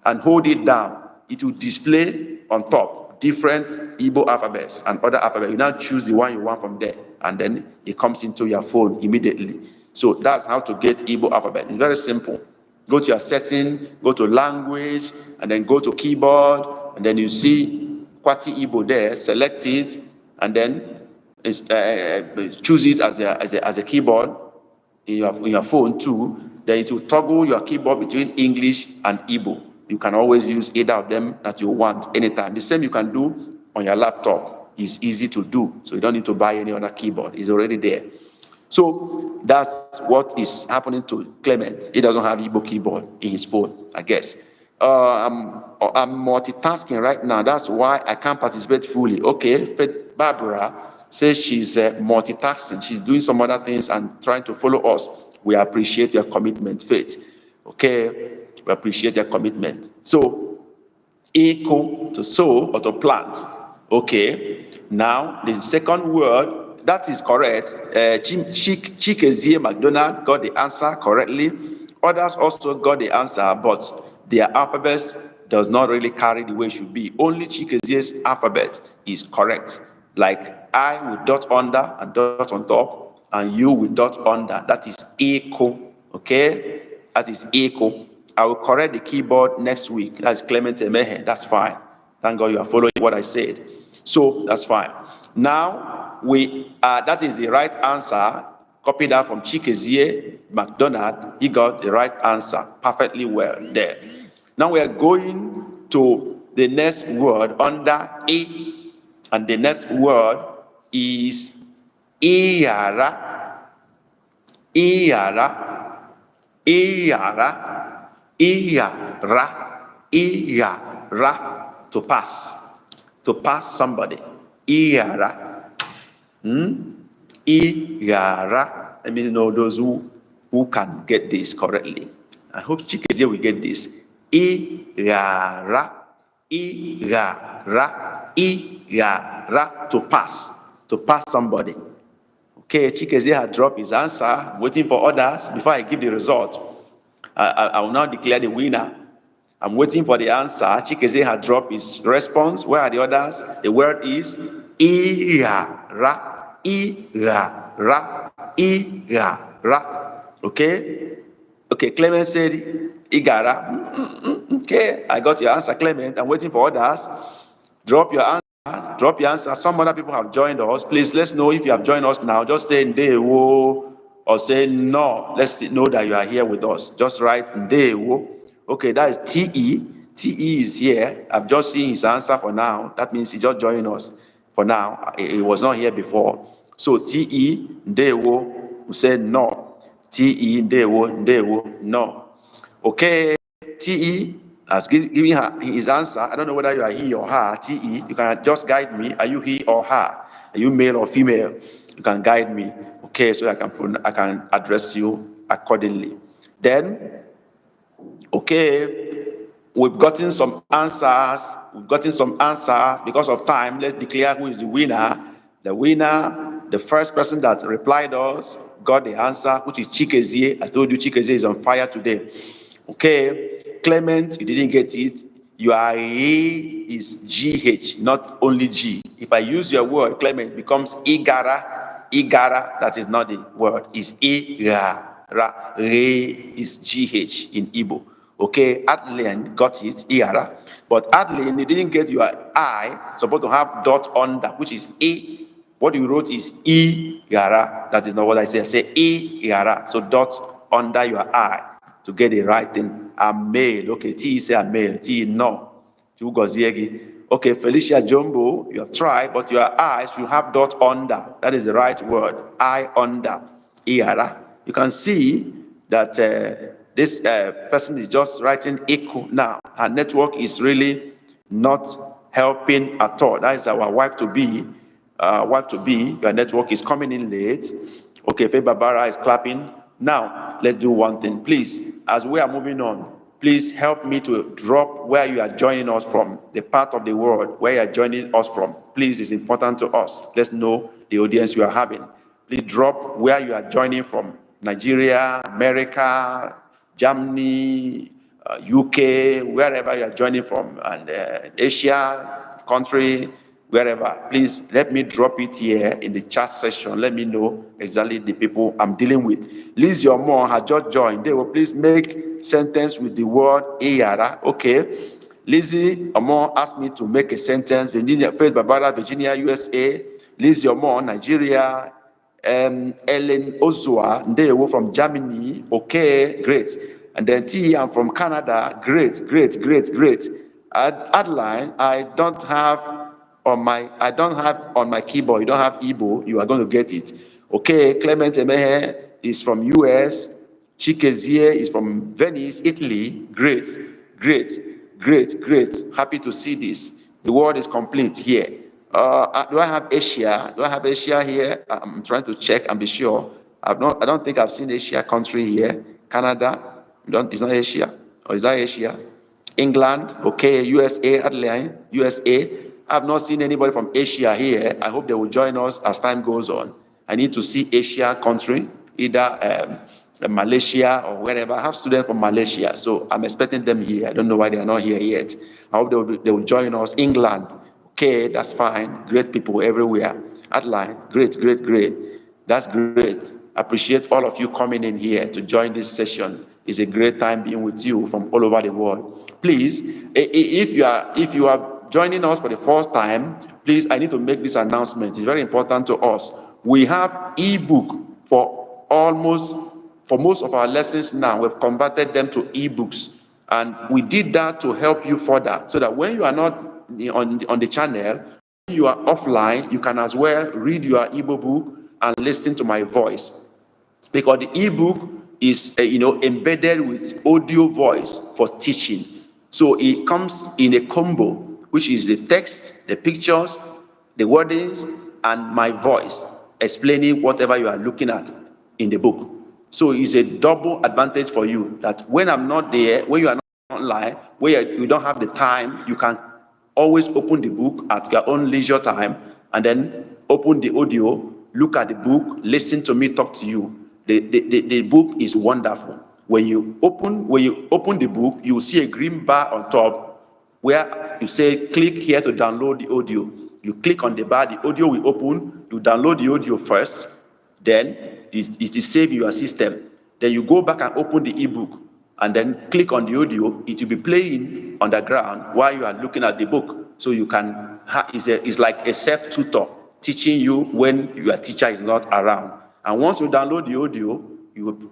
and hold it down. It will display on top different Igbo alphabets and other alphabets. You now choose the one you want from there, and then it comes into your phone immediately. So that's how to get Igbo alphabet. It's very simple. Go to your setting, go to language, and then go to keyboard, and then you see Kwati Igbo there, select it, and then choose it as a keyboard in your phone too. Then it will toggle your keyboard between English and Igbo. You can always use either of them that you want anytime. The same you can do on your laptop. It's easy to do, so you don't need to buy any other keyboard. It's already there. So that's what is happening to Clement. He doesn't have Igbo keyboard in his phone, I guess. I'm multitasking right now. That's why I can't participate fully. Okay, Faith Barbara says she's multitasking. She's doing some other things and trying to follow us. We appreciate your commitment, Faith. Okay, we appreciate your commitment. So, echo to sow or to plant. Okay, now the second word, that is correct. Chikezie McDonald got the answer correctly. Others also got the answer, but their alphabet does not really carry the way it should be. Only Chikezie's alphabet is correct. Like I with dot under and dot on top, and you with dot under. That is echo. Okay, that is echo. I will correct the keyboard next week. That's Clement Emehe. That's fine. Thank God you are following what I said. So that's fine. Now that is the right answer. Copy that from Chikezie McDonald. He got the right answer perfectly well there. Now we are going to the next word under E, and the next word is Iyara. Iyara. Iyara. Iyara, to pass somebody. Iyara. Igara. Let me know those who can get this correctly. I hope Chikezie will get this. Igara, Igara, Igara, to pass somebody. Okay, Chikezie had dropped his answer. I'm waiting for others before I give the result. I will now declare the winner. I'm waiting for the answer. Chikezie had dropped his response. Where are the others? The word is Ira-ra, Ira-ra, Ira-ra. Okay? Okay, Clement said Igara. Okay, I got your answer, Clement. I'm waiting for others. Drop your answer. Some other people have joined us. Please, let's know if you have joined us now. Just say Ndewo or say no. Let's know that you are here with us. Just write Ndewo. Okay, that is TE. TE is here. I've just seen his answer for now. That means he just joined us for now. He was not here before. So TE, Ndewo, we say no. TE, Ndewo, no. Okay, TE has given her his answer. I don't know whether you are he or her. TE, you can just guide me. Are you he or her? Are you male or female? You can guide me. Okay, so I can address you accordingly. Then, okay, we've gotten some answers. Because of time. Let's declare who is the winner. The winner, the first person that replied us, got the answer, which is Chikezie. I told you Chikezie is on fire today. Okay, Clement, you didn't get it. Your A is GH, not only G. If I use your word, Clement, it becomes Igara. Igara, that is not the word, is Igara. Re is GH in Igbo. Okay, Adeline got it, Igara. But Adeline, you didn't get your I, supposed to have dot under, which is A. What you wrote is Igara. That is not what I say. I say Igara. So dot under your I to get the right thing. I'm male. Okay, T say I'm male. T no. Okay, Felicia Jumbo, you have tried, but your I should have dot under. That is the right word. I under. Iara. You can see that this person is just writing echo now. Her network is really not helping at all. That is our wife to be. Your network is coming in late. Okay, Faye Barbara is clapping. Now, let's do one thing. Please, as we are moving on, please help me to drop where you are joining us from, the part of the world where you are joining us from. Please, it's important to us. Let's know the audience you are having. Please drop where you are joining from. Nigeria, America, Germany, UK, wherever you are joining from, and Asia country, wherever. Please let me drop it here in the chat section. Let me know exactly the people I'm dealing with. Lizzie Omo has just joined. They will please make sentence with the word Eyara. Okay. Lizzie Omo asked me to make a sentence. Virginia, Faith Barbara, Virginia, USA. Lizzie Omo, Nigeria. Ellen Ozua Ndewo from Germany. Okay, great. And then T, I'm from Canada. Great. Adeline, I don't have on my keyboard. You don't have Igbo. You are going to get it. Okay, Clement Emehe is from US. Chikezie is from Venice, Italy. Great. Happy to see this. The word is complete here. Do I have Asia? Do I have Asia here? I'm trying to check and be sure. I don't think I've seen Asia country here. Canada, it's not Asia. Or is that Asia? England, okay. USA, Adeline, USA. I've not seen anybody from Asia here. I hope they will join us as time goes on. I need to see Asia country, either Malaysia or wherever. I have students from Malaysia, so I'm expecting them here. I don't know why they are not here yet. I hope they will join us. England, okay, that's fine. Great people everywhere. Adeline, great. That's great. Appreciate all of you coming in here to join this session. It's a great time being with you from all over the world. Please, if you are joining us for the first time, please, I need to make this announcement. It's very important to us. We have ebook for most of our lessons now. We've converted them to ebooks, and we did that to help you further, so that when you are not on the channel, you are offline, you can as well read your Igbo book and listen to my voice, because the ebook is embedded with audio voice for teaching. So it comes in a combo, which is the text, the pictures, the wordings, and my voice. explaining whatever you are looking at in the book. So it's a double advantage for you that when I'm not there, when you are not online, where you don't have the time, you can always open the book at your own leisure time and then open the audio, look at the book, listen to me talk to you. The book is wonderful. When you open the book, you will see a green bar on top where you say click here to download the audio. You click on the bar, the audio will open, you download the audio first, then it is saved in your system. Then you go back and open the ebook and then click on the audio. It will be playing on the ground while you are looking at the book. So you can, it's like a self-tutor teaching you when your teacher is not around. And once you download the audio,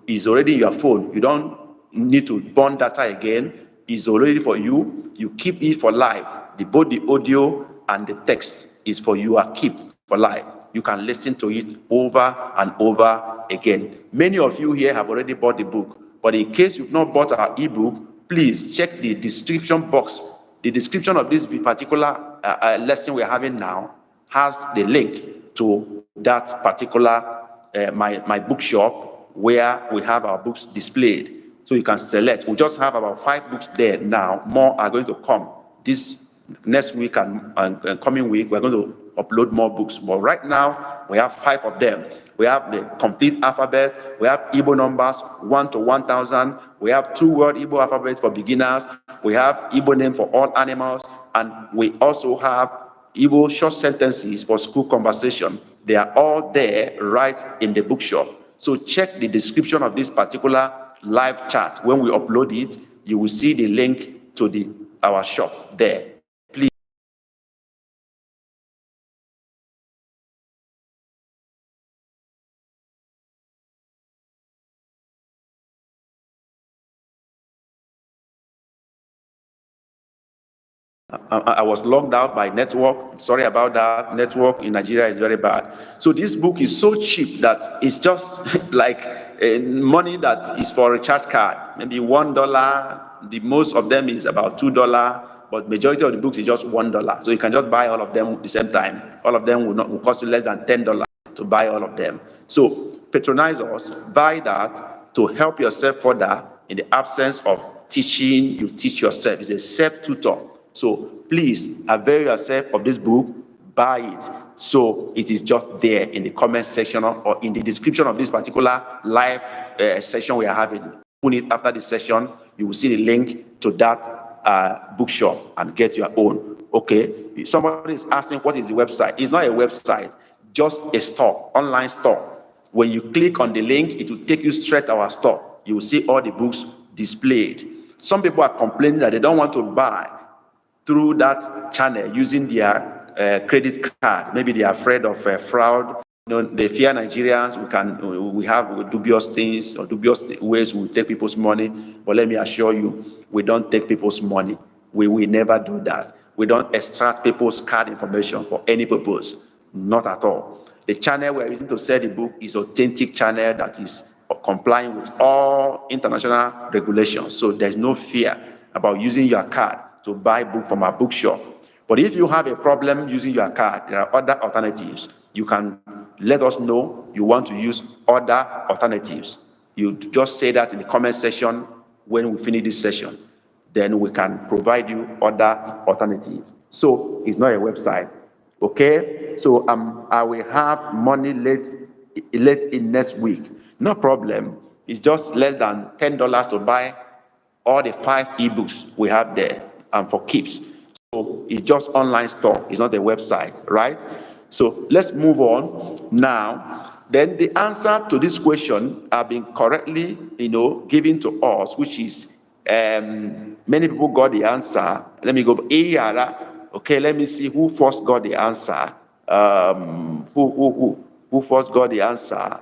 it's already in your phone. You don't need to burn data again. It's already for you. You keep it for life. Both the audio and the text is for you, are keep for life. You can listen to it over and over again. Many of you here have already bought the book, but in case you've not bought our ebook, please check the description box. The description of this particular lesson we're having now has the link to that particular my bookshop where we have our books displayed. So you can select. We just have about 5 books there now. More are going to come. This next week and coming week, we're going to upload more books. But right now, we have 5 of them. We have the complete alphabet. We have Igbo numbers, 1 to 1,000. We have 2-word Igbo alphabet for beginners. We have Igbo name for all animals. And we also have Igbo short sentences for school conversation. They are all there right in the bookshop. So check the description of this particular live chat. When we upload it, you will see the link to our shop there. Please. I was logged out by network. Sorry about that. Network in Nigeria is very bad. So this book is so cheap that it's just like money that is for a recharge card. Maybe $1. The most of them is about $2, but majority of the books is just $1. So you can just buy all of them at the same time. All of them will cost you less than $10 to buy all of them. So patronize us, buy that to help yourself further in the absence of teaching. You teach yourself. It's a self-tutor. So please avail yourself of this book, buy it. So it is just there in the comment section or in the description of this particular live session we are having. Open it after the session, you will see the link to that bookshop and get your own. Okay, somebody is asking what is the website. It's not a website, just a store, online store. When you click on the link, it will take you straight to our store. You will see all the books displayed. Some people are complaining that they don't want to buy through that channel using their credit card. Maybe they are afraid of fraud. They fear Nigerians. We have dubious things or dubious ways we take people's money. But let me assure you, we don't take people's money. We will never do that. We don't extract people's card information for any purpose. Not at all. The channel we are using to sell the book is authentic channel that is complying with all international regulations. So there's no fear about using your card to buy book from our bookshop. But if you have a problem using your card, there are other alternatives. You can let us know you want to use other alternatives. You just say that in the comment section when we finish this session. Then we can provide you other alternatives. So it's not a website. Okay? So I will have money late in next week. No problem. It's just less than $10 to buy all the 5 ebooks we have there and for keeps. So it's just online store. It's not a website, right? So let's move on now. Then the answer to this question have been correctly, given to us, which is many people got the answer. Let me go. Okay, let me see who first got the answer. Who first got the answer?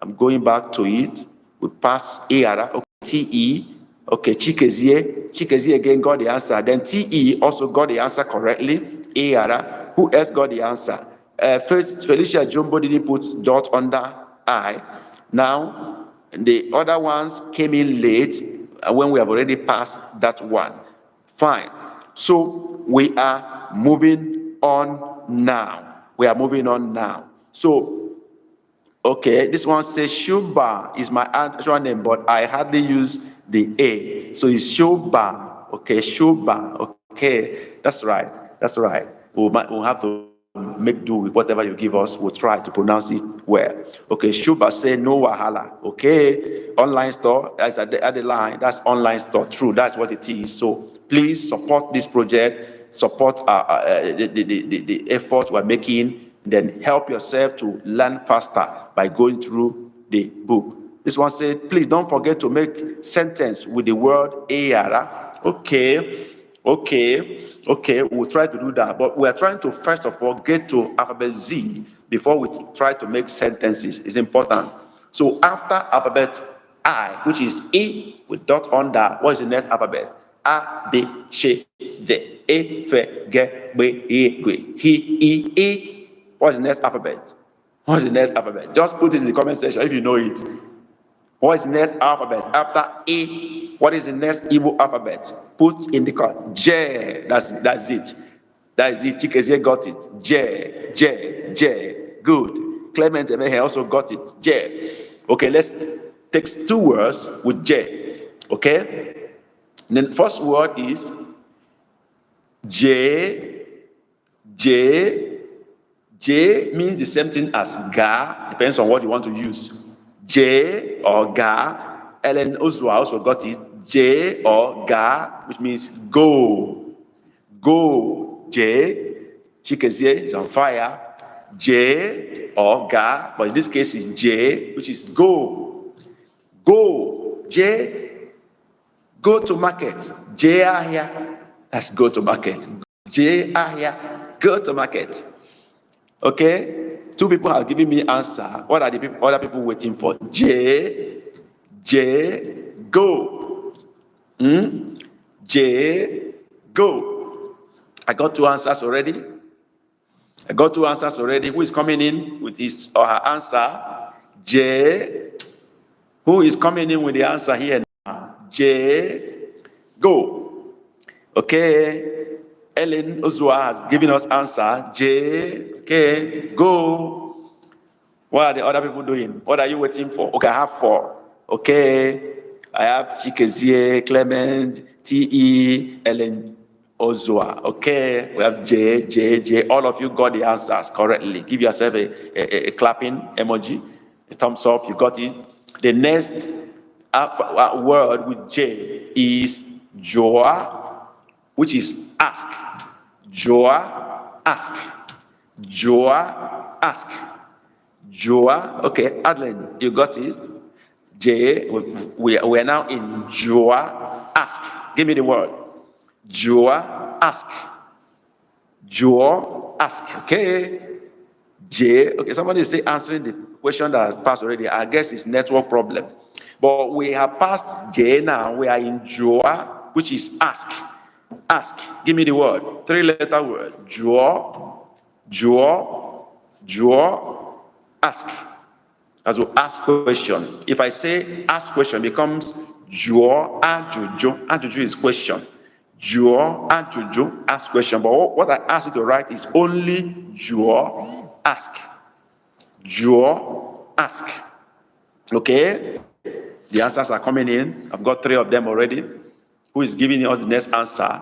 I'm going back to it. We pass Ara. Okay, TE. Okay, Chikezie again got the answer. Then TE also got the answer correctly. Ara. Who else got the answer? First, Felicia Jumbo didn't put dot under I. Now, the other ones came in late when we have already passed that one. Fine. So we are moving on now. So Okay, this one says Shuba is my actual name, but I hardly use the A. So it's Shuba. Okay, Shuba. Okay, that's right. That's right. We'll have to make do with whatever you give us. We'll try to pronounce it well. Okay, Shuba say no wahala. Okay, online store. That's at the line. That's online store. True. That's what it is. So please support this project. Support the effort we're making. Then help yourself to learn faster by going through the book. This one said, please don't forget to make sentence with the word Ayara. Okay. We'll try to do that. But we are trying to, first of all, get to alphabet Z before we try to make sentences. It's important. So after alphabet I, which is E with dot under, what is the next alphabet? A, B, C, D, E, F, G, B, E, G, H, I, E. What's the next alphabet? What's the next alphabet? Just put it in the comment section if you know it. What is the next alphabet? After A, what is the next Igbo alphabet? Put in the comment. J. That's it. That is it. Chikezie got it. J. Good. Clement Emehe also got it. J. Okay, let's take two words with J. Okay? And then the first word is J. J means the same thing as ga, depends on what you want to use. J or ga. Ellen Ozua also got it. J or ga, which means go. Go. J. Chikezie is on fire. J or ga, but in this case is J, which is go. Go. J. Go to market. J ahia. That's go to market. J ahia. Go to market. Okay, two people have given me answer. What are the other people waiting for? J, go. J, go. I got two answers already. Who is coming in with his or her answer? J. Who is coming in with the answer here now? J, go. Okay. Ellen Ozua has given us answer. J. Okay, go. What are the other people doing? What are you waiting for? Okay, I have 4. Okay, I have Chikezie, Clement, T.E., Ellen Ozua. Okay, we have J. All of you got the answers correctly. Give yourself a clapping emoji, a thumbs up. You got it. The next word with J is Joa, which is ask. Joa, ask. Joa, ask. Joa, okay, Adlen, you got it. J, we are now in Joa, ask. Give me the word. Joa, ask. Joa, ask. Okay. J, okay, somebody say answering the question that has passed already. I guess it's network problem. But we have passed J now. We are in Joa, which is ask. Ask. Give me the word. 3-letter word. Joa, ask. As we ask question. If I say ask question, becomes Joa, ajuju. Ajuju is question. Joa, ajuju, ask question. But what I ask you to write is only Joa, ask. Joa, ask. Okay? The answers are coming in. I've got 3 of them already. Who is giving us the next answer?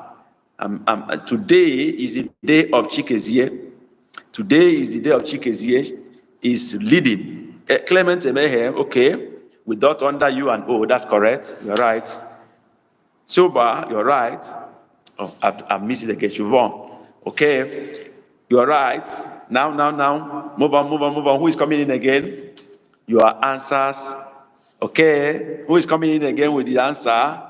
Today is the day of Chikezie. Today is the day of Chikezie. Is leading. Clement Emehe, okay. With dot under U and O, that's correct. You're right. Silva, you're right. Oh, I've missed it again. Siobhan. Okay. You're right. Now. Move on. Who is coming in again? Your answers. Okay. Who is coming in again with the answer?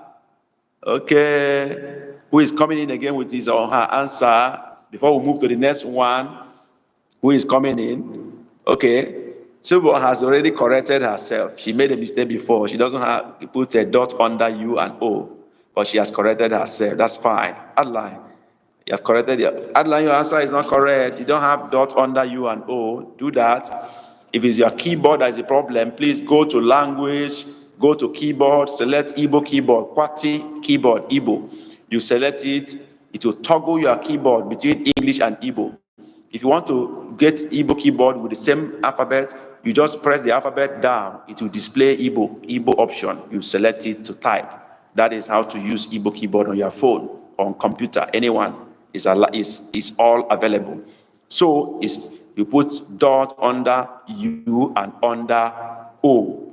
Okay. Who is coming in again with his or her answer? Before we move to the next one, who is coming in? Okay. Silva has already corrected herself. She made a mistake before. She doesn't have to put a dot under U and O, but she has corrected herself. That's fine. Adeline, you have corrected it. Adeline, your answer is not correct. You don't have dot under U and O. Do that. If it's your keyboard that is the problem, please go to language, go to keyboard, select Igbo keyboard, Kwati keyboard, Igbo. You select it, it will toggle your keyboard between English and Igbo. If you want to get Igbo keyboard with the same alphabet, You just press the alphabet down, it will display Igbo option. You select it to type. That is how to use Igbo keyboard on your phone, on computer. Anyone is all available. So you put dot under U and under O.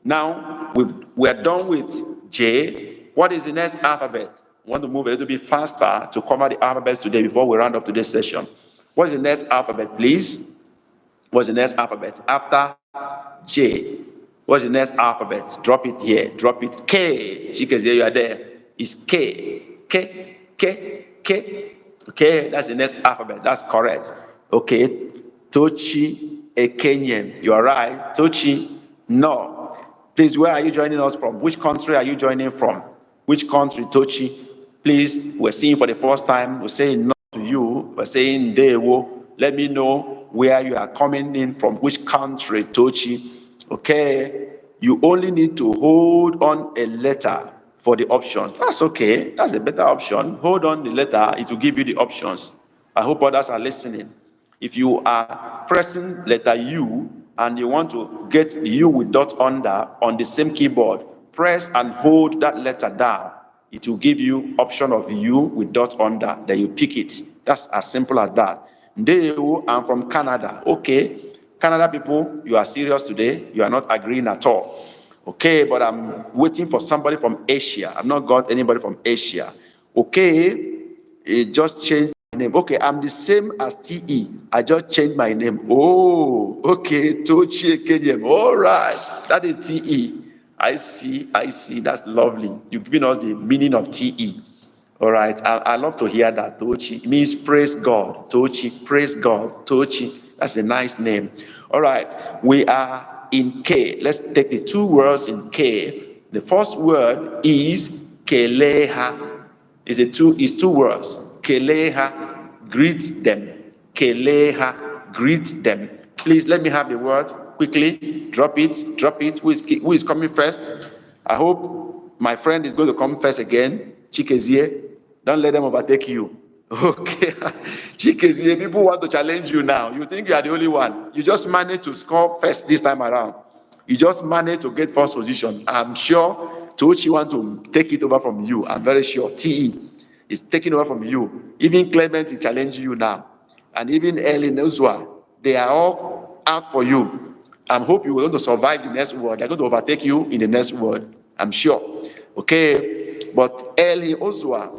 Now we're done with J. What is the next alphabet? I want to move a little bit faster to cover the alphabets today before we round up today's session. What is the next alphabet, please? What's the next alphabet? After J. What's the next alphabet? Drop it here. Drop it. K. She can say you are there. It's K. K. K. K. Okay, that's the next alphabet. That's correct. Okay. Tochi Ekenyem. You are right. Tochi. No. Please, where are you joining us from? Which country are you joining from? Which country, Tochi? Please, we're seeing for the first time. We're saying no to you. We're saying Dewo. Let me know where you are coming in from, which country, Tochi. Okay, you only need to hold on a letter for the option. That's okay. That's a better option. Hold on the letter, it will give you the options. I hope others are listening. If you are pressing letter U and you want to get the U with dot under on the same keyboard, press and hold that letter down. It will give you option of U with dot under. Then you pick it. That's as simple as that. I'm from Canada. Okay. Canada people, you are serious today. You are not agreeing at all. Okay, but I'm waiting for somebody from Asia. I've not got anybody from Asia. Okay, it just changed my name. Okay, I'm the same as TE. I just changed my name. Oh, okay, Tochi Kenyem. All right, that is TE. I see. That's lovely. You've given us the meaning of TE. All right, I love to hear that. Tochi it means praise God. Tochi, praise God. Tochi, that's a nice name. All right, we are in K. Let's take the two words in K. The first word is Keleha. It's two words. Keleha, greet them. Keleha, greet them. Please let me have the word quickly. Drop it. Who is coming first? I hope my friend is going to come first again. Chikezie, don't let them overtake you. Okay. Chikezie, people want to challenge you now. You think you are the only one. You just managed to score first this time around. You just managed to get first position. I'm sure Tochi want to take it over from you. I'm very sure. TE is taking over from you. Even Clement is challenging you now. And even Ellen Uzwa, they are all out for you. I hope you are going to survive the next word. They're going to overtake you in the next word. I'm sure. Okay. But Eli Ozua,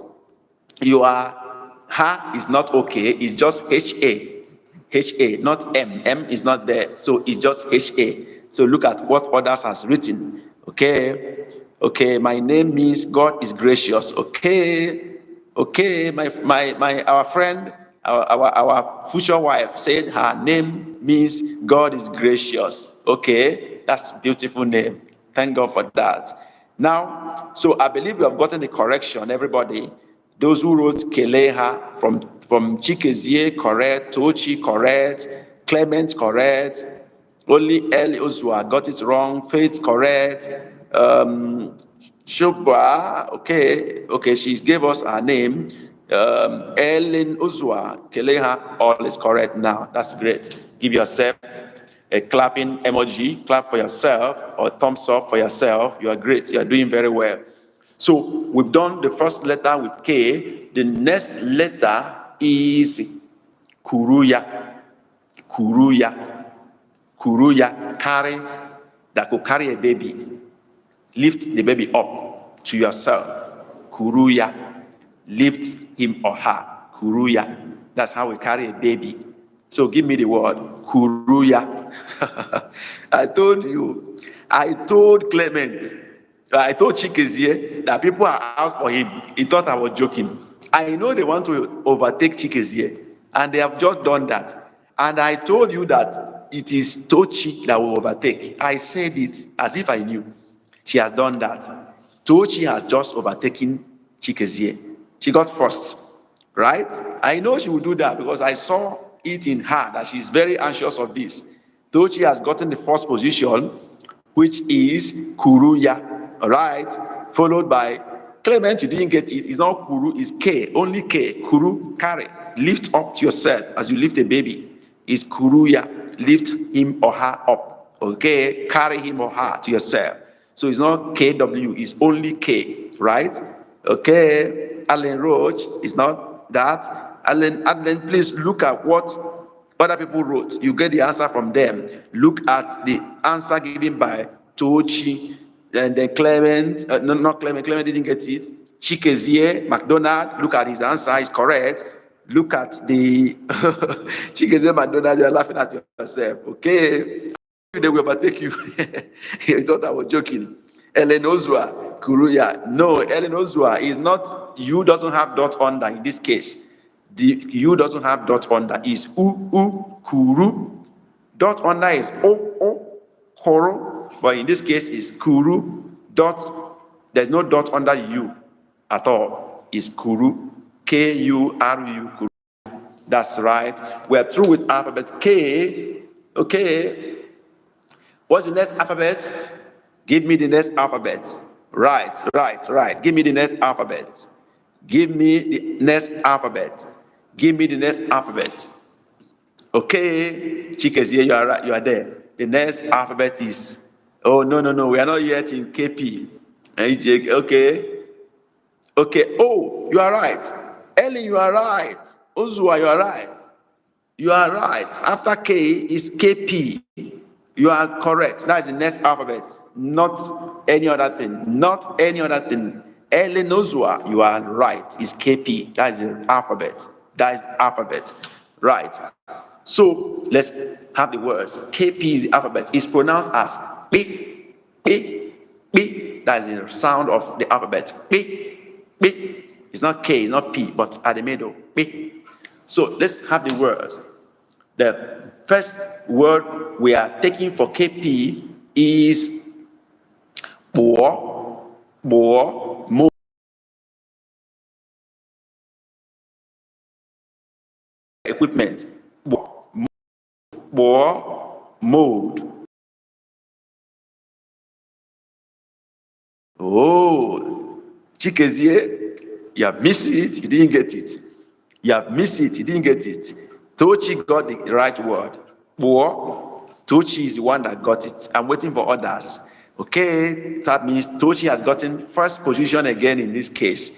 you are, ha is not okay. It's just H-A. H-A, not M. M is not there. So it's just H-A. So look at what others has written. Okay. Okay. My name means God is gracious. Okay. Okay. Our friend, our future wife said her name means God is gracious. Okay. That's a beautiful name. Thank God for that. Now, so I believe we have gotten the correction, everybody. Those who wrote Keleha from Chikezie, correct. Tochi, correct. Clement, correct. Only Eli Ozua got it wrong. Faith, correct. Shubha, okay, she gave us her name. Ellen Ozua, Keleha, all is correct now. That's great. Give yourself a clapping emoji, clap for yourself, or thumbs up for yourself. You are great. You are doing very well. So we've done the first letter with K. The next letter is Kuruya. Kuruya. Kuruya. Carry. That could carry a baby. Lift the baby up to yourself. Kuruya. Lift him or her. Kuruya. That's how we carry a baby. So give me the word, Kuruya. I told Clement, I told Chikezie that people are out for him. He thought I was joking. I know they want to overtake Chikezie, and they have just done that. And I told you that it is Tochi that will overtake. I said it as if I knew. She has done that. Tochi has just overtaken Chikezie. She got first, right? I know she will do that because I saw it in her that she's very anxious of this. Tochi has gotten the first position, which is Kuruya, right? Followed by Clement, you didn't get it. It's not Kuru, it's K, only K. Kuru, carry. Lift up to yourself as you lift a baby. Is Kuruya, lift him or her up. Okay, carry him or her to yourself. So it's not KW, it's only K, right? Okay, Alan Roach is not that. Alan, please look at what other people wrote. You get the answer from them. Look at the answer given by Tochi, and then Clement, no, not Clement, Clement didn't get it. Chikezie, McDonald, look at his answer, is correct. Look at the Chikezie, McDonald, you're laughing at yourself, okay? They will overtake you. You thought I was joking. Ellen Ozua, Kuruya. No, Ellen Ozua is not, you doesn't have dot under in this case. The you doesn't have dot under, is kuru. Dot under is koro, but in this case is kuru. Dot, there's no dot under you at all. Is kuru, K-U-R-U, kuru. That's right. We're through with alphabet K. Okay. What's the next alphabet? Give me the next alphabet. Right. Give me the next alphabet. Give me the next alphabet. Give me the next alphabet. Okay, Chikezie, you are right. You are there. The next alphabet is. Oh no. We are not yet in KP. Okay. Oh, you are right. Ellie, you are right. Ozua, you are right. You are right. After K is KP. You are correct. That is the next alphabet. Not any other thing. Not any other thing. Elenozua, you are right. Is KP. That is the alphabet. That is alphabet. Right. So let's have the words. KP is the alphabet. It's pronounced as P, P, P. That is the sound of the alphabet. P, P. It's not K, it's not P, but at the middle. P. So let's have the words. The first word we are taking for KP is bo, mo. Equipment. Bo, mode. Oh, Chikezie, you have missed it, you didn't get it. You have missed it, you didn't get it. Tochi got the right word. Bo, Tochi is the one that got it. I'm waiting for others. Okay, that means Tochi has gotten first position again in this case.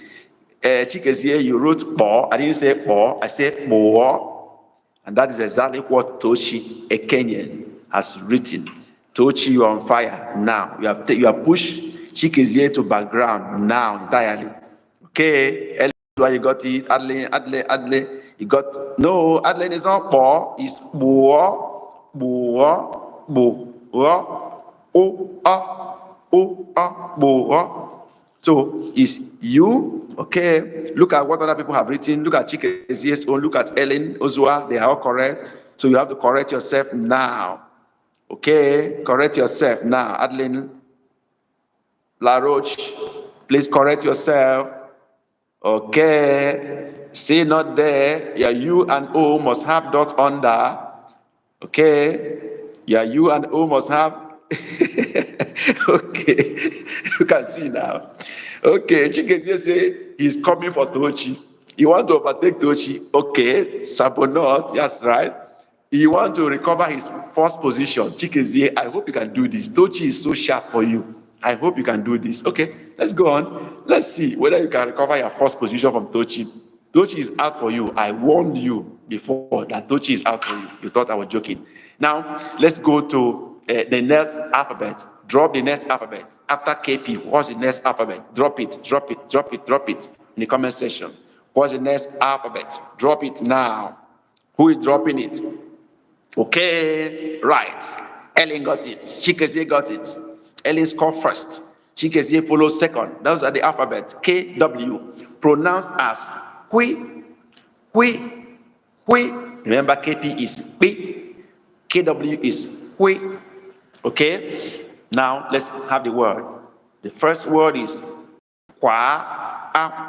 Chikezie, you wrote bo. I didn't say bo, I said bo. And that is exactly what Tochi, a Kenyan, has written. Tochi, you are on fire now. You have pushed Chikezie to background now entirely. Okay, Eli, you got it. Adley, you got. No, Adley is not bo. It's bo, bo. So it's you. Okay, look at what other people have written. Look at Chikezie's own. Look at Ellen Ozua. They are all correct. So you have to correct yourself now. Okay, correct yourself now. Adeline LaRoche, please correct yourself. Okay, still not there. Yeah, U and O must have dot under. Okay, yeah, U and O must have. Okay, you can see now. Okay, Chikezie say he's coming for Tochi. He want to overtake Tochi. Okay, Sabonot, that's right. He want to recover his first position. Chikezie, I hope you can do this. Tochi is so sharp for you. I hope you can do this. Okay, let's go on. Let's see whether you can recover your first position from Tochi. Tochi is out for you. I warned you before that Tochi is out for you. You thought I was joking. Now, let's go to the next alphabet. Drop the next alphabet. After KP, what's the next alphabet? Drop it in the comment section. What's the next alphabet? Drop it now. Who is dropping it? Okay, right. Ellen got it. Chikezie got it. Ellen scored first. Chikezie follows second. Those are the alphabet. KW, pronounced as Hui. Remember, KP is P. KW is Hui. Okay, now let's have the word. The first word is Kwa.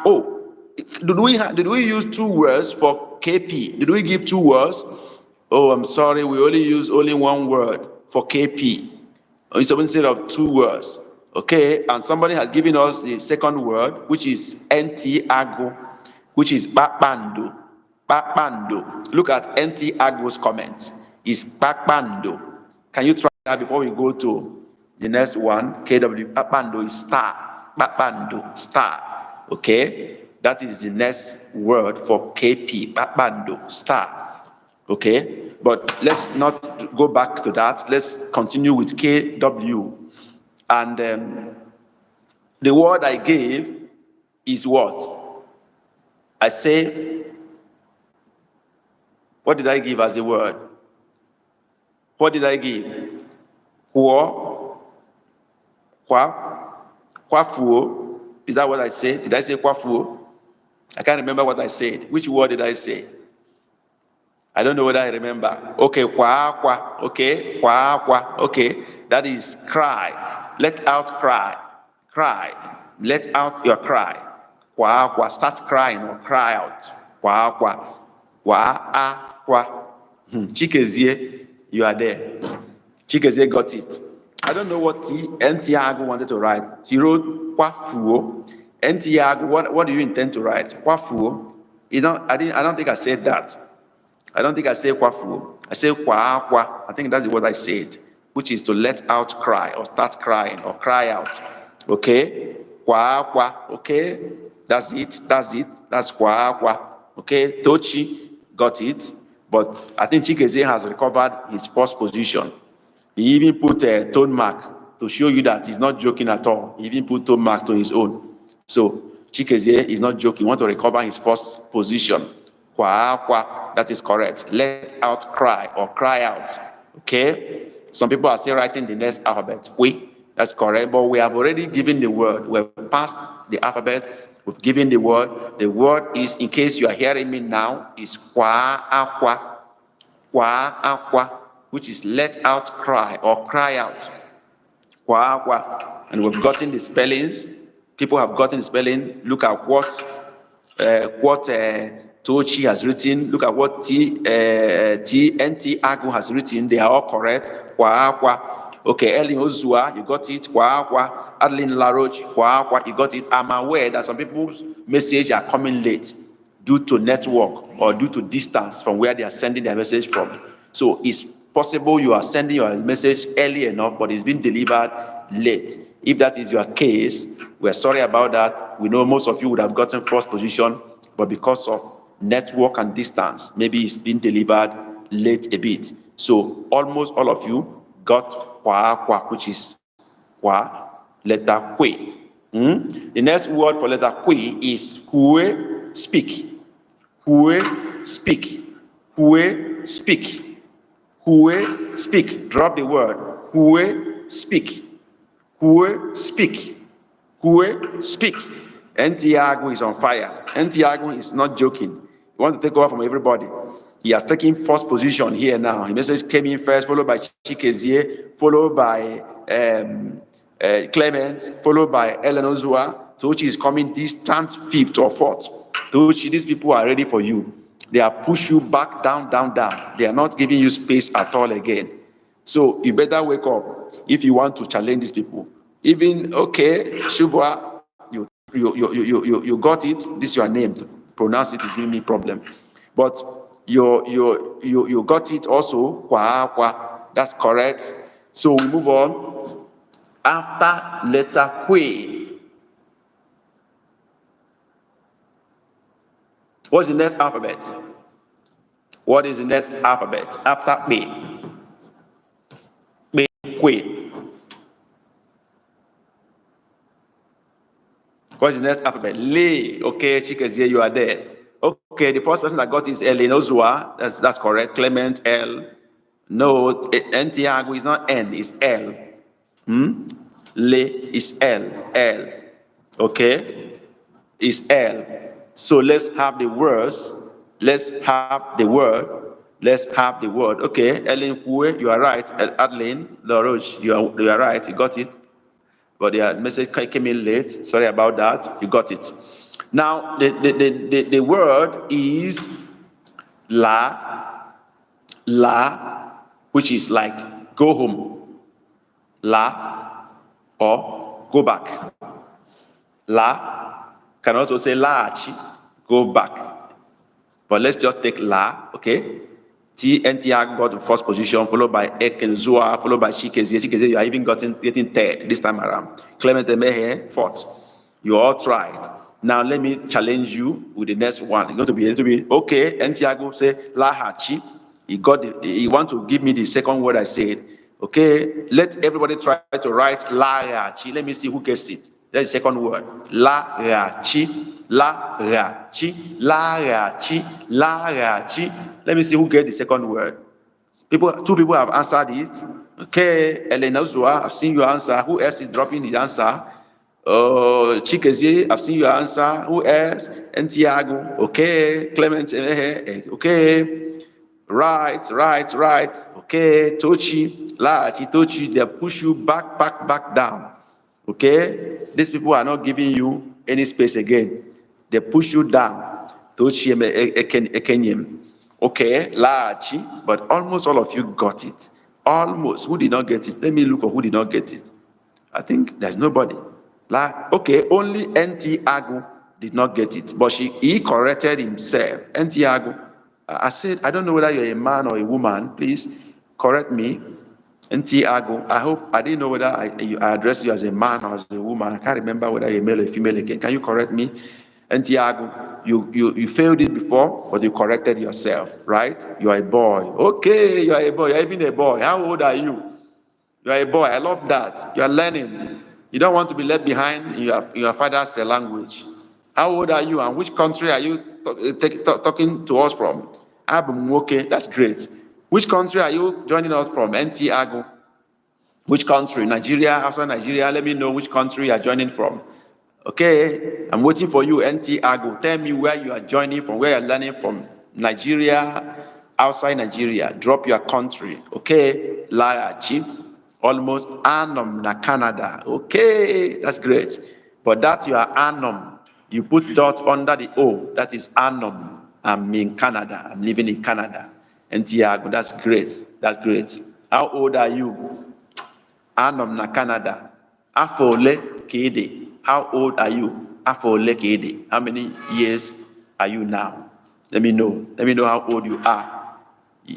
Oh, did we use two words for KP? Did we give two words? Oh, I'm sorry, we only use only one word for KP. It's instead of two words. Okay, and somebody has given us the second word, which is NT Ago, which is Bakbando. Bakbando. Look at NT Ago's comment. It's Bakbando. Can you try that? before we go to the next one. KW, Papando is star. Papando, star. Okay? That is the next word for KP. Papando, star. Okay? But let's not go back to that. Let's continue with KW. And the word I gave is what? I say, what did I give as the word? What did I give? Kwa, kwafuo. Is that what I said? Did I say kwafuo? I can't remember what I said. Which word did I say? I don't know whether I remember. Okay, kwa. Okay, kwa. Okay, that is cry. Let out cry. Cry. Let out your cry. Kwa. Start crying or cry out. Kwa. Kwa. Chikezie, you are there. Chikezie got it. I don't know what Ntiago wanted to write. He wrote kwafuo. Ntiago, what do you intend to write? Kwafuo. I don't think I said that. I don't think I say kwafuo. I say kwa. I think that's what I said, which is to let out cry or start crying or cry out. Okay? Kwa. Okay? That's it. That's kwa. Okay? Tochi got it. But I think Chikezie has recovered his first position. He even put a tone mark to show you that he's not joking at all. He even put tone mark to his own. So Chikezie is not joking. He wants to recover his first position. Kwa. That is correct. Let out cry or cry out. Okay? Some people are still writing the next alphabet. That's correct. But we have already given the word. We've passed the alphabet. We've given the word. The word is, in case you are hearing me now, is kwa, which is let out cry or cry out. Kwa. And we've gotten the spellings. People have gotten the spelling. Look at what Tochi has written. Look at what Ntiago has written. They are all correct. Kwa. Okay, Ellen Ozua, you got it. Kwa. Adeline Laroche, kwa. You got it. I'm aware that some people's messages are coming late due to network or due to distance from where they are sending their message from. So it's possible you are sending your message early enough, but it's been delivered late. If that is your case, we're sorry about that. We know most of you would have gotten first position, but because of network and distance, maybe it's been delivered late a bit. So almost all of you got kwa, which is kwa, letter kwe. The next word for letter kwe is hue, speak. Hue, speak. Hue, speak. Hue, speak. Drop the word. Hue, speak. Hue, speak. Hue, speak. Ntiago is on fire. Ntiago is not joking. He wants to take over from everybody. He has taken first position here now. His message came in first, followed by Chikezie, followed by Clement, followed by Ellen Ozua, to which is coming distant fifth or fourth. To which these people are ready for you. They are push you back, down. They are not giving you space at all again. So you better wake up if you want to challenge these people. Even, okay, Shubha, you got it. This is your name. To pronounce it is giving me problem. But you got it also. Kwa. That's correct. So we move on. After letter Kwe, what's the next alphabet? What is the next alphabet after Kwe? Kwe. What's the next alphabet? Le. Okay, Chikezie, you are there. Okay, the first person that got is Ellen Ozua. That's correct. Clement, L. No, Ntiago is not N, it's L. Le is L. Okay, is L. So let's have the words. Let's have the word. Okay, Ellen Hue, you are right. Adeline LaRoche, you are right. You got it. But the message came in late. Sorry about that. You got it. Now the word is la, which is like go home. La or go back. La can also say lachi, go back. But let's just take la, okay? NTR got the first position, followed by Ekenzua, followed by Chikezie. Chikezie, you are even getting third this time around. Clement Emehe, fourth. You all tried. Now let me challenge you with the next one. It's going to be okay. NTR say Lahachi. He want to give me the second word I said. Okay, let everybody try to write Lahachi. Let me see who gets it. That's the second word. Lahachi, Lahachi, Lahachi, Lahachi. Let me see who gets the second word. Two people have answered it. Okay, Elena Zua, I've seen your answer. Who else is dropping his answer? Chikezie, I've seen your answer. Who else? Ntiago. Okay, Clement. Okay, right. Okay, Tochi, Lachi, Tochi. They push you back down. Okay, these people are not giving you any space again. They push you down. Tochi Ekenyem. Okay, Lachi, but almost all of you got it. Almost. Who did not get it? Let me look for who did not get it. I think there's nobody. Okay, only NT Agu did not get it, but he corrected himself. NT Agu, I said, I don't know whether you're a man or a woman. Please correct me. NT Agu, I didn't know whether I addressed you as a man or as a woman. I can't remember whether you're a male or a female again. Can you correct me? NT Agu, you failed it before, but you corrected yourself, right? You are a boy. Okay, you are a boy. You're even a boy. How old are you? You are a boy. I love that. You are learning. You don't want to be left behind in your father's language. How old are you and which country are you talking to us from? Okay, that's great. Which country are you joining us from? NT Agu. Which country? Nigeria, outside Nigeria. Let me know which country you are joining from. Okay, I'm waiting for you, NT Agu. Tell me where you are joining from, where you're learning from. Nigeria, outside Nigeria. Drop your country. Okay, Laachi. Almost annum na Canada. Okay, that's great. But that you are annum. You put dot under the O. That is annum. I'm in Canada. I'm living in Canada. NT Agu, that's great. That's great. How old are you? Annum na Canada. Afole Kede. How old are you? Afole Kede. How many years are you now? Let me know. Let me know how old you are.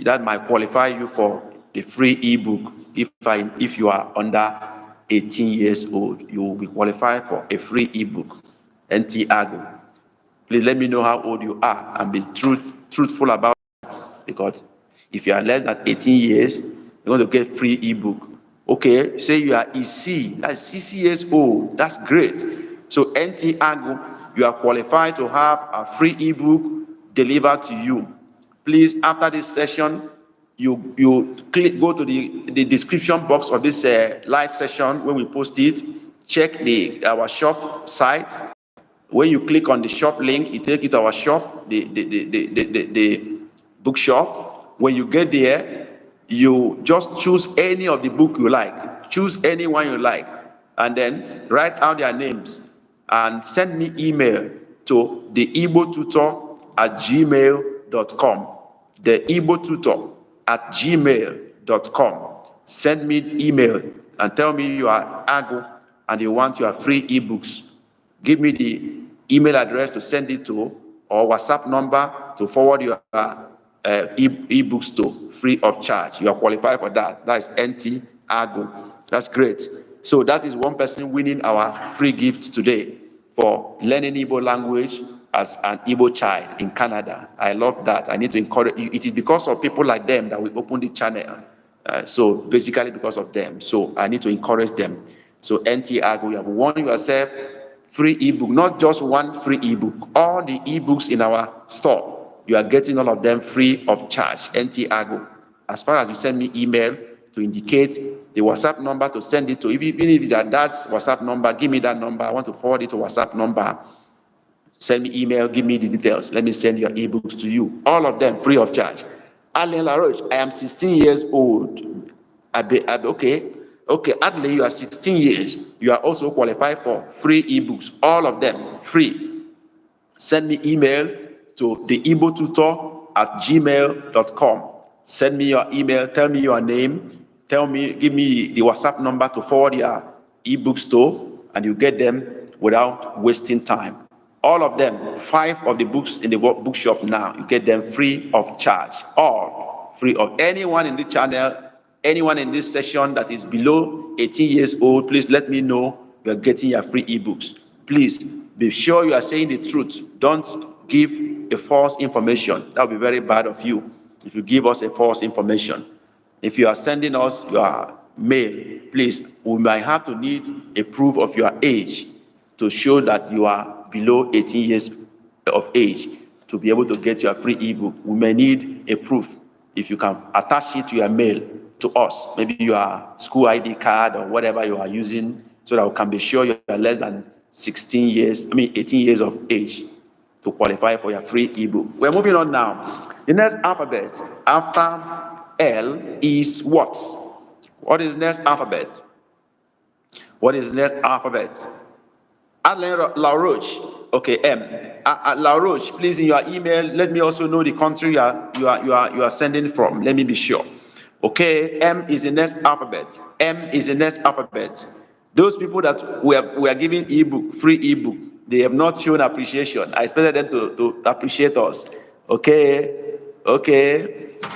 That might qualify you for the free ebook. If you are under 18 years old, you will be qualified for a free ebook. NT Agu. Please let me know how old you are and be truthful about it, because if you are less than 18 years, you're going to get free ebook. Okay, say you are EC, that's 60 years old. That's great. So NT Agu, you are qualified to have a free ebook delivered to you. Please, after this session, you go to the description box of this live session when we post it. Check our shop site. When you click on the shop link, it takes you to our shop, the bookshop. When you get there, you just choose any of the book you like. Choose any one you like, and then write out their names and send me email to the igbotutor@gmail.com. The igbotutor@gmail.com. Send me email and tell me you are Agu and you want your free ebooks. Give me the email address to send it to, or WhatsApp number to forward your ebooks to, free of charge. You are qualified for that. That is NT Agu. That's great. So that is one person winning our free gift today for learning Igbo language as an Igbo child in Canada. I love that. I need to encourage you. It is because of people like them that we open the channel. So basically because of them. So I need to encourage them. So NT Agu, you have won yourself free ebook, not just one free ebook. All the ebooks in our store, you are getting all of them free of charge. NT Agu. As far as you send me email to indicate the WhatsApp number to send it to, even if it's your dad's WhatsApp number, give me that number. I want to forward it to WhatsApp number. Send me email, give me the details. Let me send your ebooks to you. All of them free of charge. Alain Laroche, I am 16 years old. Okay, Adley, you are 16 years. You are also qualified for free ebooks. All of them free. Send me email to the igbotutor@gmail.com. Send me your email, tell me your name, give me the WhatsApp number to forward your ebooks to, and you get them without wasting time. All of them, 5 of the books in the bookshop now, you get them free of charge. All free of. Anyone in the channel, anyone in this session that is below 18 years old, please let me know you're getting your free ebooks. Please be sure you are saying the truth. Don't give a false information. That will be very bad of you if you give us a false information. If you are sending us your mail, please, we might have to need a proof of your age to show that you are below 18 years of age to be able to get your free ebook. We may need a proof. If you can attach it to your mail to us, maybe your school ID card or whatever you are using, so that we can be sure you are less than 18 years of age to qualify for your free ebook. We're moving on now. The next alphabet after L is what? What is the next alphabet? What is the next alphabet? Adelaine LaRoche. Okay, M. LaRoche, please, in your email, let me also know the country you are sending from. Let me be sure. Okay, M is the next alphabet. M is the next alphabet. Those people that we are giving ebook, free ebook, they have not shown appreciation. I expected them to appreciate us. Okay,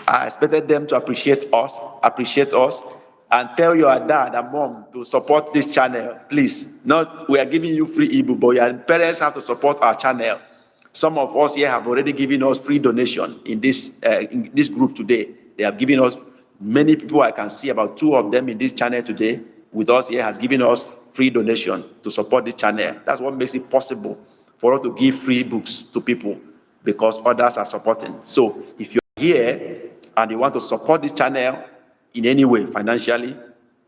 I expected them to appreciate us, and tell your dad and mom to support this channel, please. Not we are giving you free ebook, but your parents have to support our channel. Some of us here have already given us free donation in this group today. They have given us, many people I can see, about 2 of them in this channel today with us here has given us free donation to support the channel. That's what makes it possible for us to give free books to people, because others are supporting. So if you're here and you want to support the channel in any way financially,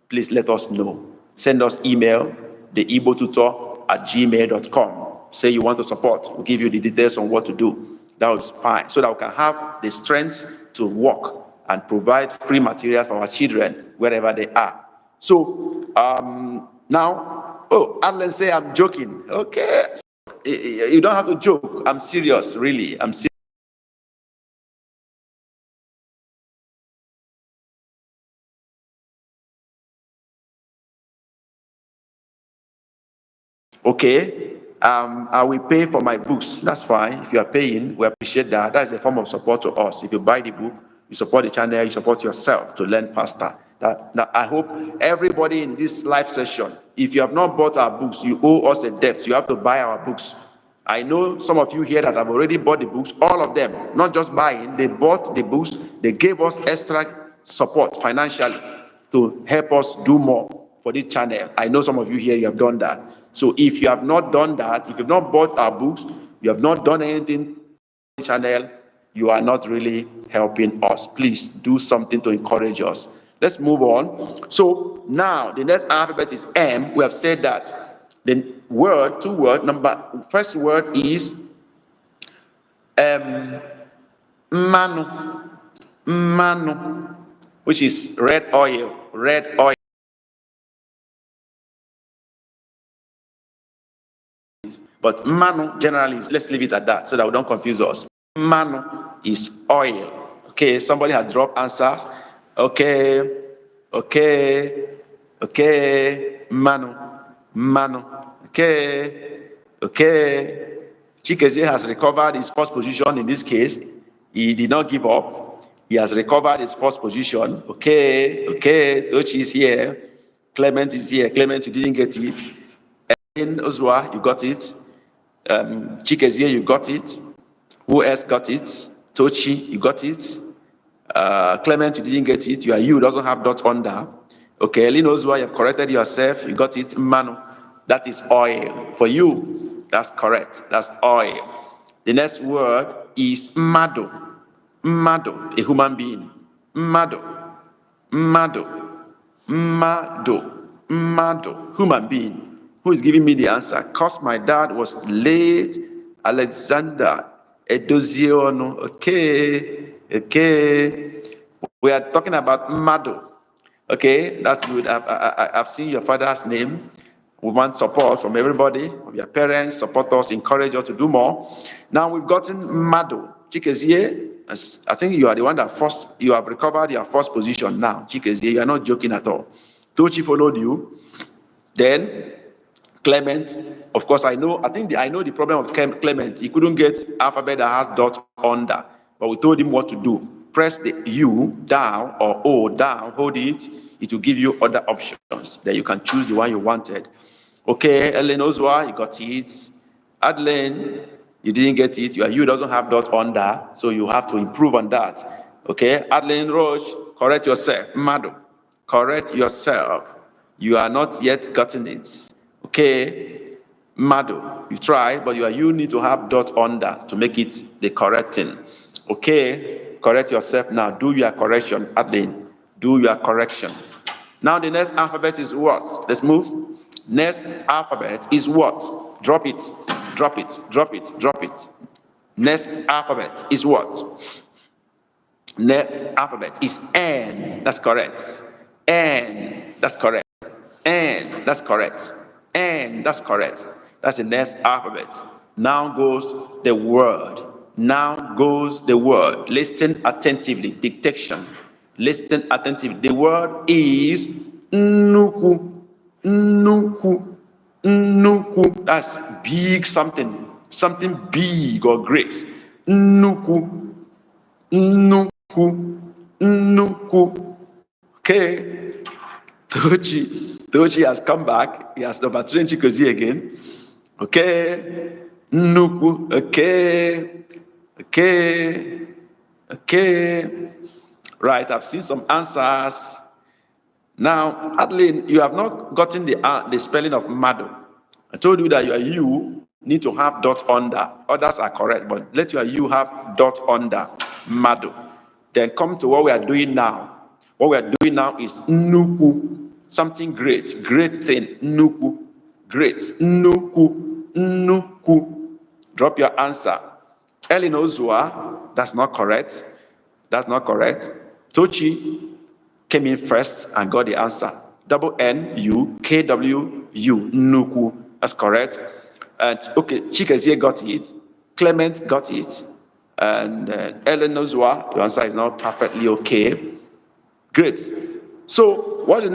please let us know. Send us email, theigbotutor@gmail.com. Say you want to support. We'll give you the details on what to do. That is fine, so that we can have the strength to work and provide free material for our children wherever they are. So now, Adeline say I'm joking. Okay, you don't have to joke. I'm serious, really. I'm serious. Okay, I will pay for my books. That's fine. If you are paying, we appreciate that. That is a form of support to us. If you buy the book, you support the channel, you support yourself to learn faster. Now, I hope everybody in this live session, if you have not bought our books, you owe us a debt. You have to buy our books. I know some of you here that have already bought the books, all of them, not just buying, they bought the books, they gave us extra support financially to help us do more for this channel. I know some of you here, you have done that. So if you have not done that, if you have not bought our books, you have not done anything for the channel, you are not really helping us. Please do something to encourage us. Let's move on. So now the next alphabet is M. We have said that the word, first word is manu, which is red oil. But manu generally, let's leave it at that so that we don't confuse us. Manu is oil. Okay, somebody has dropped answers. Okay, manu. Okay. Chikezie has recovered his first position in this case. He did not give up. He has recovered his first position. Okay. Tochi is here. Clement is here. Clement, you didn't get it. In Ozwa, you got it. Chikezie, you got it. Who else got it? Tochi, you got it. Clement, you didn't get it. You doesn't have dot under. Okay, Elin Ozwa, you have corrected yourself. You got it. Manu, that is oil. For you, that's correct. That's oil. The next word is mado. Mado, a human being. Mado, human being. Who is giving me the answer? Cause my dad was late. Alexander Edoziono. Okay. We are talking about Mado. Okay, that's good. I've seen your father's name. We want support from everybody, from your parents, support us, encourage us to do more. Now we've gotten Mado. Chikezie, I think you are the one you have recovered your first position now. Chikezie, you are not joking at all. Tochi followed you. Then Clement, of course, I know the problem of Clement. He couldn't get alphabet that has dot under, but we told him what to do. press the U down or O down, hold it, it will give you other options. Then you can choose the one you wanted. Okay, Ellen Ozwa, you got it. Adeline, you didn't get it. Your U doesn't have dot under, so you have to improve on that. Okay, Adeline Roche, correct yourself. Mado, correct yourself. You are not yet gotten it. Okay, Mado, you try, but you need to have dot under to make it the correct thing. Okay, correct yourself now. Do your correction, Adeline. Do your correction. Now the next alphabet is what? Let's move. Next alphabet is what? Drop it, drop it, drop it, drop it. Next alphabet is what? Next alphabet is N. That's correct. N. That's correct. N. That's correct. N. That's correct. That's the next alphabet. Now goes the word. Now goes the word. Listen attentively. Dictation. Listen attentively. The word is Nuku. Nuku. Nuku. That's big something. Something big or great. Nuku. Nuku. Nuku. Okay. Tochi has come back. He has overtrained Chikozi again. Okay. Nuku. Okay. Okay. Okay. Right. I've seen some answers. Now, Adeline, you have not gotten the spelling of Mado. I told you that your U need to have dot under. Others are correct, but let your U have dot under. Mado. Then come to what we are doing now. What we are doing now is Nuku. Something great. Great thing. Nuku. Great. Nuku. Nuku. Drop your answer. Elin Ozua, that's not correct. That's not correct. Tochi came in first and got the answer. Double N-U-K-W-U, Nuku. That's correct. Okay, Chikezie got it. Clement got it. And Ellen Ozua, your answer is not perfectly okay. Great. So, what is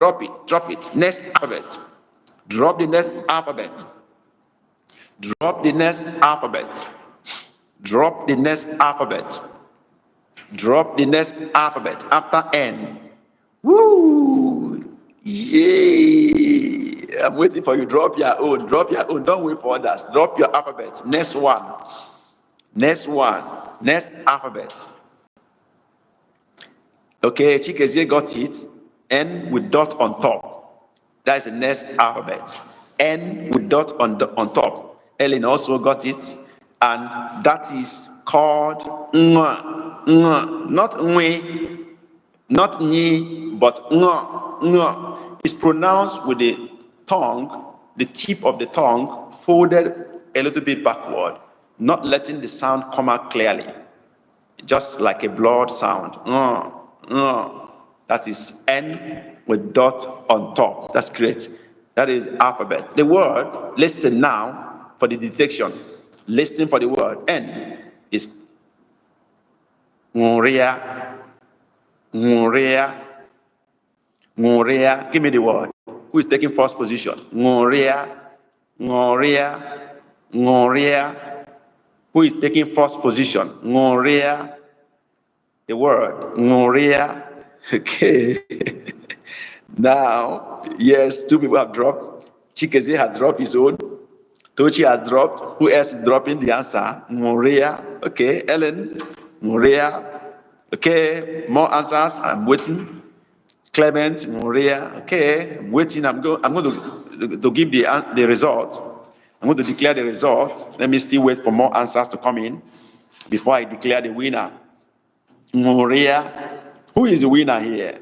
drop it, drop it. Next alphabet. Drop the next alphabet. Drop the next alphabet. Drop the next alphabet. Drop the next alphabet after N. Woo! Yay! I'm waiting for you. Drop your own. Drop your own. Don't wait for others. Drop your alphabet. Next one. Next one. Next alphabet. Okay, Chikezie got it. N with dot on top. That is the next alphabet. N with dot on top. Ellen also got it. And that is called Ng. Ng. Not Ngwe. Not Ni, but Ng. Ng. It's pronounced with the tongue, the tip of the tongue, folded a little bit backward, not letting the sound come out clearly. Just like a blurred sound. Ng. Ng. That is N with dot on top. That's great. That is alphabet. The word, listen now for the detection. Listen for the word. N is Nguria. Nguria. Nguria. Give me the word. Who is taking first position? Nguria. Nguria. Nguria. Who is taking first position? Nguria. The word. Nguria. Okay. Now, yes, two people have dropped. Chikezie has dropped his own. Tochi has dropped. Who else is dropping the answer? Moria. Okay. Ellen. Moria. Okay. More answers. I'm waiting. Clement. Moria. Okay. I'm waiting. I'm going to give the result. I'm going to declare the result. Let me still wait for more answers to come in before I declare the winner. Moria. Who is the winner here?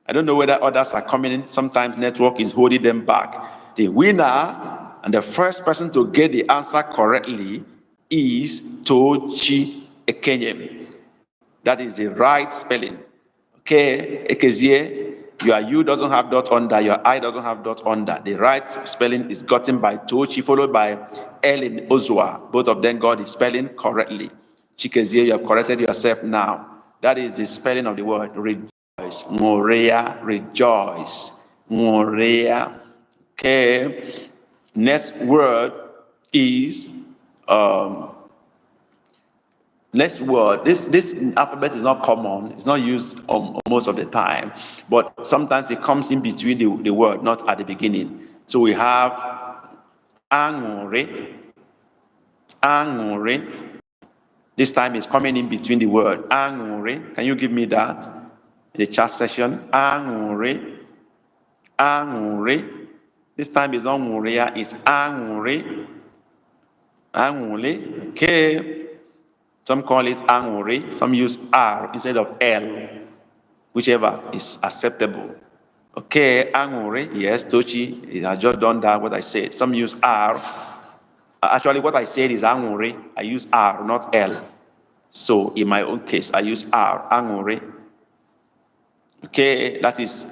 I don't know whether others are coming in. Sometimes network is holding them back. The winner and the first person to get the answer correctly is Tochi Ekenyem. That is the right spelling. Okay, Ekezie, your U doesn't have dot under, your I doesn't have dot under. The right spelling is gotten by Tochi, followed by Ellen Ozua. Both of them got the spelling correctly. Chikezie, you have corrected yourself now. That is the spelling of the word rejoice. Morea, rejoice. Morea. Okay. Next word is Next word. This alphabet is not common. It's not used most of the time, but sometimes it comes in between the word, not at the beginning. So we have angore, angore. This time is coming in between the word angore. Can you give me that in the chat session? Angore, angore. This time is not nguria, it's angore, angore. Okay. Some call it angore. Some use R instead of L, whichever is acceptable. Okay, angore. Yes, Tochi has just done that. What I said. Some use R. Actually, what I said is angore. I use R, not L. So in my own case, I use R, angore. Okay, that is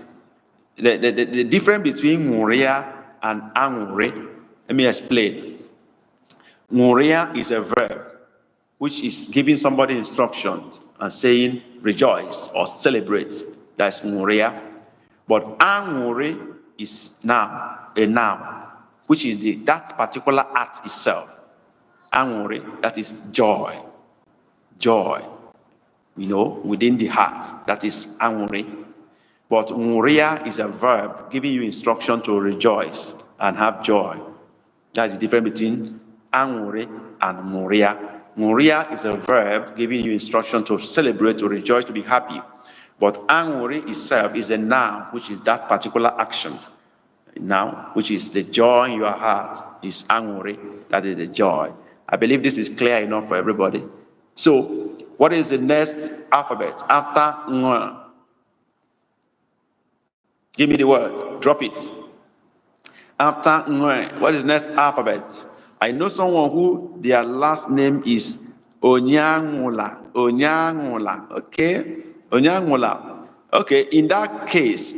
the difference between nguria and angore. Let me explain. Nguria is a verb which is giving somebody instructions and saying rejoice or celebrate. That's nguria. But angore is a noun, which is that particular act itself. Angore, that is joy. Joy, within the heart. That is angore. But nguria is a verb giving you instruction to rejoice and have joy. That's the difference between angore and nguria. Nguria is a verb giving you instruction to celebrate, to rejoice, to be happy. But angore itself is a noun, which is that particular action. Now, which is the joy in your heart, is angore. That is the joy. I believe this is clear enough for everybody. So, what is the next alphabet after ng? Give me the word. Drop it. After ng, what is the next alphabet? I know someone who their last name is Onyangula. Onyangula. Okay? Onyangula. Okay, in that case,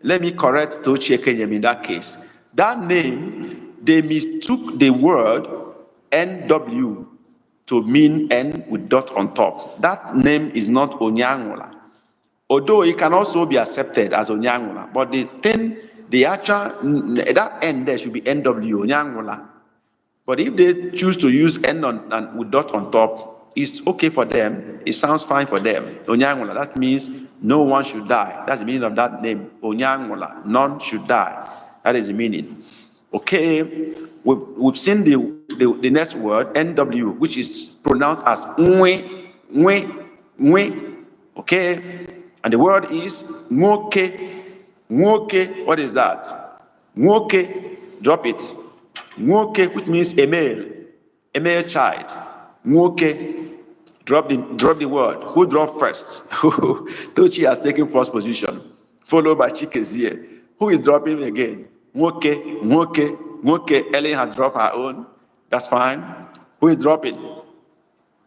let me correct Tochi Ekenyem in that case. That name, they mistook the word NW to mean N with dot on top. That name is not Onyangula. Although it can also be accepted as Onyangula, but that N there should be NW, Onyangula. But if they choose to use N with dot on top, it's okay for them. It sounds fine for them. Onyangula, that means no one should die. That's the meaning of that name. Onyangula, none should die. That is the meaning. Okay, we've seen the next word, NW, which is pronounced as Nwe, Nwe, Nwe. Okay, and the word is Nwoke. Nwoke, what is that? Nwoke, drop it. Nwoke, which means a male child. Nwoke, drop the word. Who dropped first? Tochi has taken first position, followed by Chikezie. Who is dropping again? Nwoke, Nwoke, Nwoke. Ellen has dropped her own. That's fine. Who is dropping?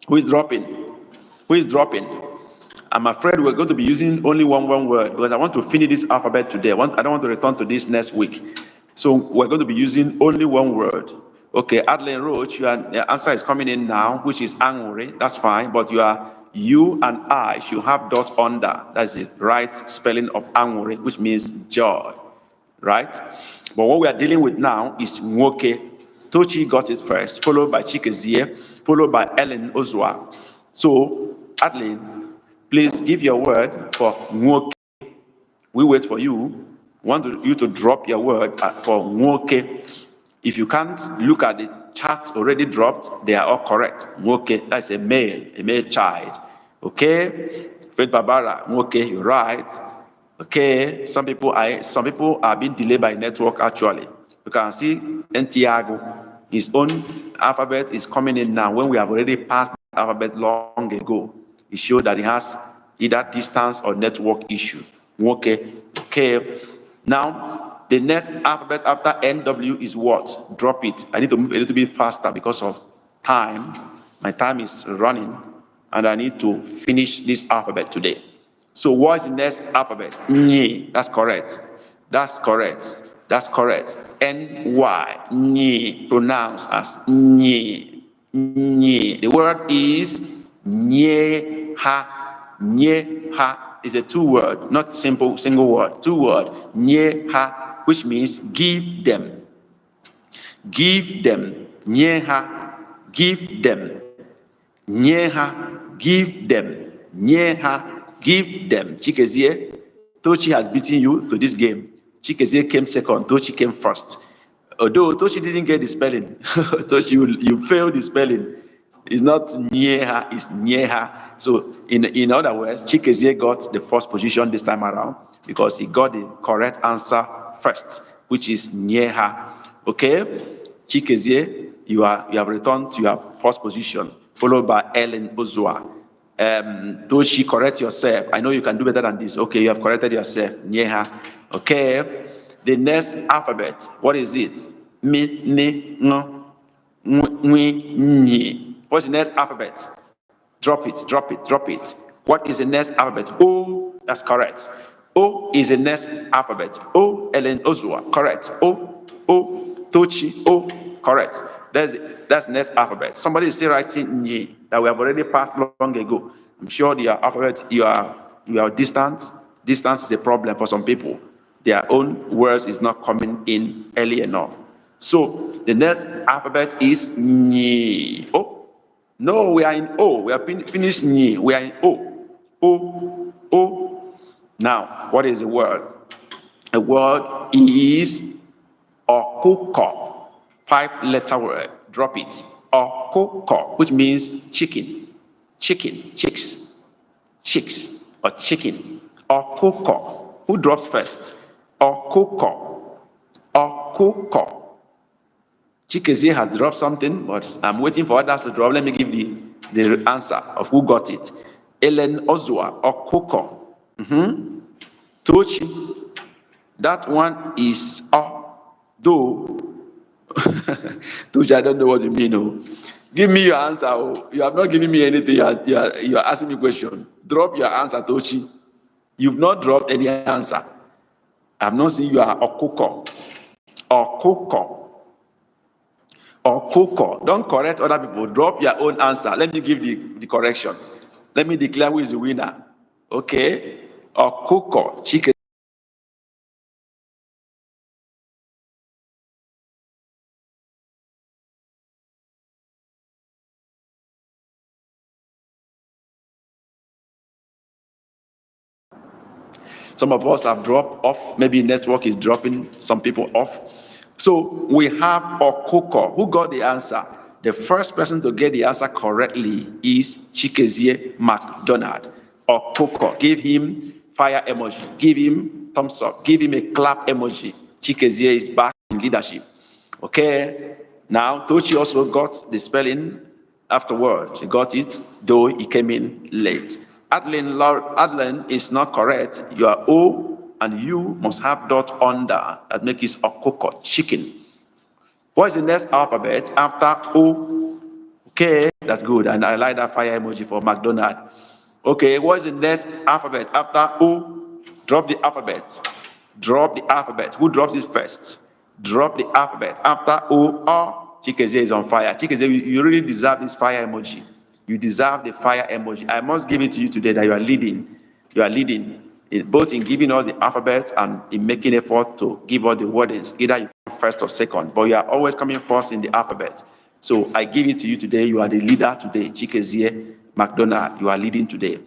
Who is dropping? Who is dropping? I'm afraid we're going to be using only one word because I want to finish this alphabet today. I don't want to return to this next week. So we're going to be using only one word. Okay, Adelaine Roach, your answer is coming in now, which is angore. That's fine, but you and I should have dot under. That's the right spelling of angore, which means joy, right? But what we are dealing with now is nwoke. Tochi got it first, followed by Chikezie, followed by Ellen Ozwa. So, Adeline, please give your word for nwoke. We wait for you. Want you to drop your word for nwoke. If you can't look at the charts already dropped, they are all correct. Nwoke, that's a male child. Okay? Fred Barbara, nwoke, you're right. Okay, some people are being delayed by network actually. You can see Ntiago, his own alphabet is coming in now when we have already passed the alphabet long ago. It shows that he has either distance or network issue. Okay. Now, the next alphabet after NW is what? Drop it. I need to move a little bit faster because of time. My time is running, and I need to finish this alphabet today. So what is the next alphabet? Nye. That's correct. Ny. Nye. Pronounced as nye. Nye. The word is nyeha. Nyeha is a two word, not single word. Two word. Nyeha, which means give them. Give them. Nyeha. Give them. Nyeha, give them. Nyeha, give them. Chikezie, Tochi has beaten you to this game. Chikezie came second, Tochi came first. Although Tochi didn't get the spelling, Tochi, you failed the spelling. It's not Nyeha, it's Nyeha. So in other words, Chikezie got the first position this time around because he got the correct answer first, which is Nyeha. Okay? Chikezie, you have returned to your first position, followed by Ellen Ozua. Toshi, correct yourself. I know you can do better than this. Okay, you have corrected yourself. Nyeha. Okay. The next alphabet, what is it? Mi, ni, no, nwi, nyi. What's the next alphabet? Drop it, drop it, drop it. What is the next alphabet? O, that's correct. O is the next alphabet. O, Ellen Ozua, correct. O, Tochi, O, correct. That's the next alphabet. Somebody is still writing Nyi that we have already passed long ago. I'm sure the alphabet, you are distant. Distance is a problem for some people. Their own words is not coming in early enough. So the next alphabet is Nyi. Oh, no, we are in O. We are finished Nyi. We are in O. O, O. Now, what is the word? The word is Okuko. 5-letter word. Drop it. Okuko, which means chicken. Chicken, chicks, or chicken. Okuko. Who drops first? Okuko. Okuko. Chikezie has dropped something, but I'm waiting for others to drop. Let me give the answer of who got it. Ellen Ozua, Okuko. Tochi. That one is do. Tochi, I don't know what you mean. Oh. Give me your answer. Oh. You have not given me anything. You are asking me a question. Drop your answer, Tochi. You've not dropped any answer. I've not seen you are Okuko. Okuko. Okuko. Don't correct other people. Drop your own answer. Let me give the correction. Let me declare who is the winner. Okay? Okuko. Chicken. Some of us have dropped off. Maybe network is dropping some people off. So we have Okuko. Who got the answer? The first person to get the answer correctly is Chikezie McDonald. Okuko. Give him fire emoji. Give him thumbs up. Give him a clap emoji. Chikezie is back in leadership. Okay. Now, Tochi also got the spelling afterward. He got it, though he came in late. Adlin is not correct. Your O and U must have dot under that makes it Okoko, chicken. What is the next alphabet after O? Okay, that's good. And I like that fire emoji for McDonald. Okay, what is the next alphabet after O? Drop the alphabet. Drop the alphabet. Who drops it first? Drop the alphabet. After O, Chikezie is on fire. Chikezie, you really deserve this fire emoji. You deserve the fire emoji. I must give it to you today that you are leading. You are leading both in giving all the alphabet and in making effort to give all the wordings. Either you come first or second, but you are always coming first in the alphabet. So I give it to you today. You are the leader today. Chikezie McDonald, you are leading today.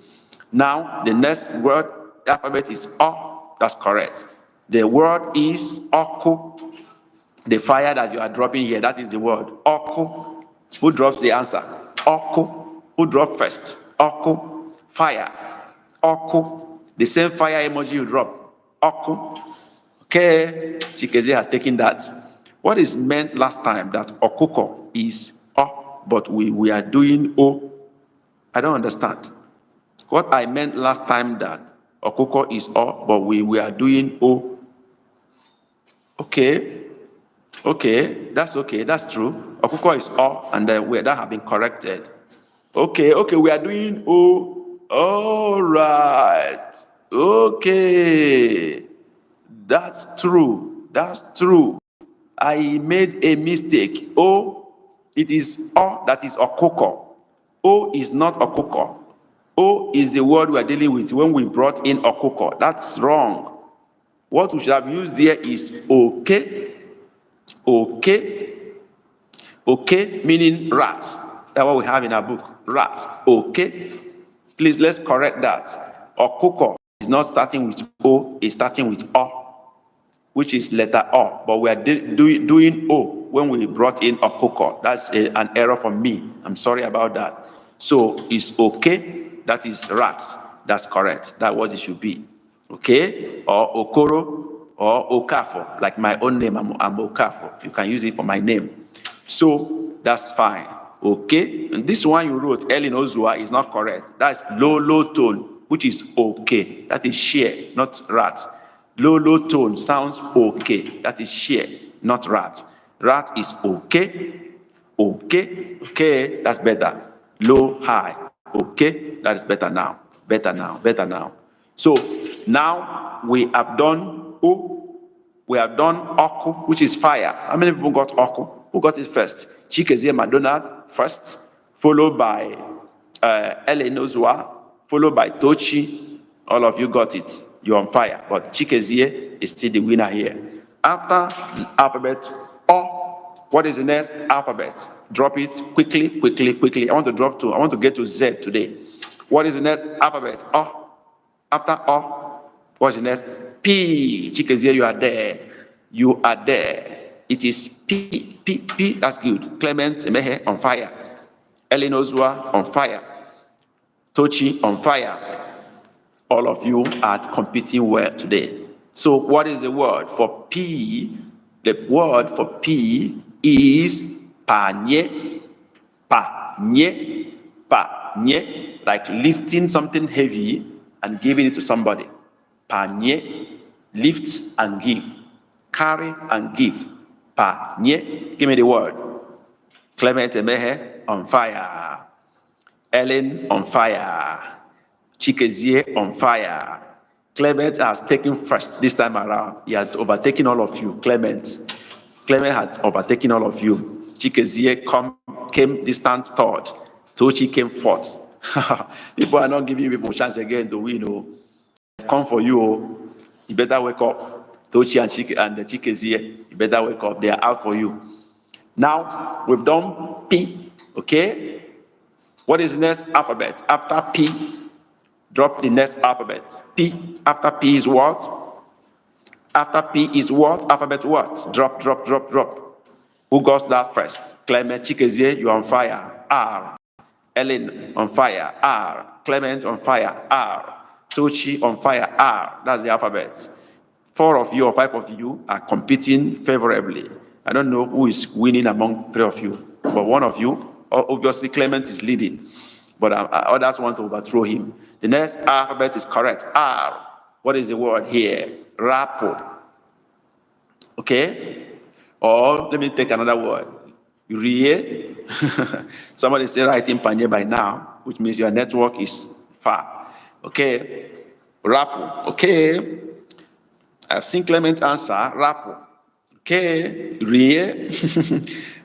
Now, the next word alphabet is O. That's correct. The word is Oku. The fire that you are dropping here, that is the word Oku. Who drops the answer? Oku. Who dropped first? Oku. Fire. Oku. The same fire emoji you drop. Oku. Okay. Chikezie has taken that. What is meant last time that Okuko is O, but we are doing O? I don't understand. What I meant last time that Okuko is O, but we are doing O. Okay. Okay, that's true. Okuko is O, and that have been corrected. Okay, we are doing O. All right. Okay. That's true. I made a mistake. O, it is O that is Okoko. O is not Okoko. O is the word we are dealing with when we brought in Okoko. That's wrong. What we should have used there is okay. Okay, meaning rat. That's what we have in our book. Rat. Okay. Please, let's correct that. Okuko is not starting with O, it's starting with O, which is letter O. But we are doing O when we brought in Okuko. That's an error from me. I'm sorry about that. So it's okay. That is rat. That's correct. That's what it should be. Okay? Or Okoro or Okafo. Like my own name, I'm Okafo. You can use it for my name. So that's fine. Okay? And this one you wrote, Ellen Ozua, is not correct. That's low tone, which is okay. That is sheer, not rat. Low tone sounds okay. That is sheer, not rat. Rat is okay. Okay, that's better. Low, high. Okay, that is better now. Better now. So now we have done O, we have done Oku, which is fire. How many people got Oku? Who got it first? Chikezie McDonald first, followed by Ellen Ozua, followed by Tochi. All of you got it. You're on fire. But Chikezie is still the winner here. After the alphabet O, what is the next alphabet? Drop it quickly. I want to get to Z today. What is the next alphabet? O. After O, what's the next? P. Chikezie, you are there. You are there. It is P. That's good. Clement Emehe on fire. Ellen Ozua on fire. Tochi on fire. All of you are competing well today. So what is the word for P? The word for P is panye. Like lifting something heavy and giving it to somebody. Panye, lift and give. Carry and give. Panye. Give me the word. Clement Emehe on fire. Ellen on fire. Chikezie on fire. Clement has taken first this time around. He has overtaken all of you. Clement had overtaken all of you. Chikezie came distant third. Tochi came fourth. People are not giving people a chance again to win. Oh. Come for you. Oh. You better wake up. Tochi and the Chikezie, you better wake up. They are out for you. Now, we've done P. Okay? What is the next alphabet? After P, drop the next alphabet. P. After P is what? After P is what? Alphabet what? Drop. Who got that first? Clement Chikezie, you're on fire. R. Ellen on fire. R. Clement on fire. R. Tochi on fire. R. That's the alphabet. 4 of you or 5 of you are competing favorably. I don't know who is winning among 3 of you, but one of you, obviously Clement is leading, but others want to overthrow him. The next alphabet is correct. R. What is the word here? Rapo. Okay? Or let me take another word. Rie. Somebody say writing Panye by now, which means your network is far. Okay? Rapo. Okay? I've seen Clement answer. Rapo. Okay? Rie.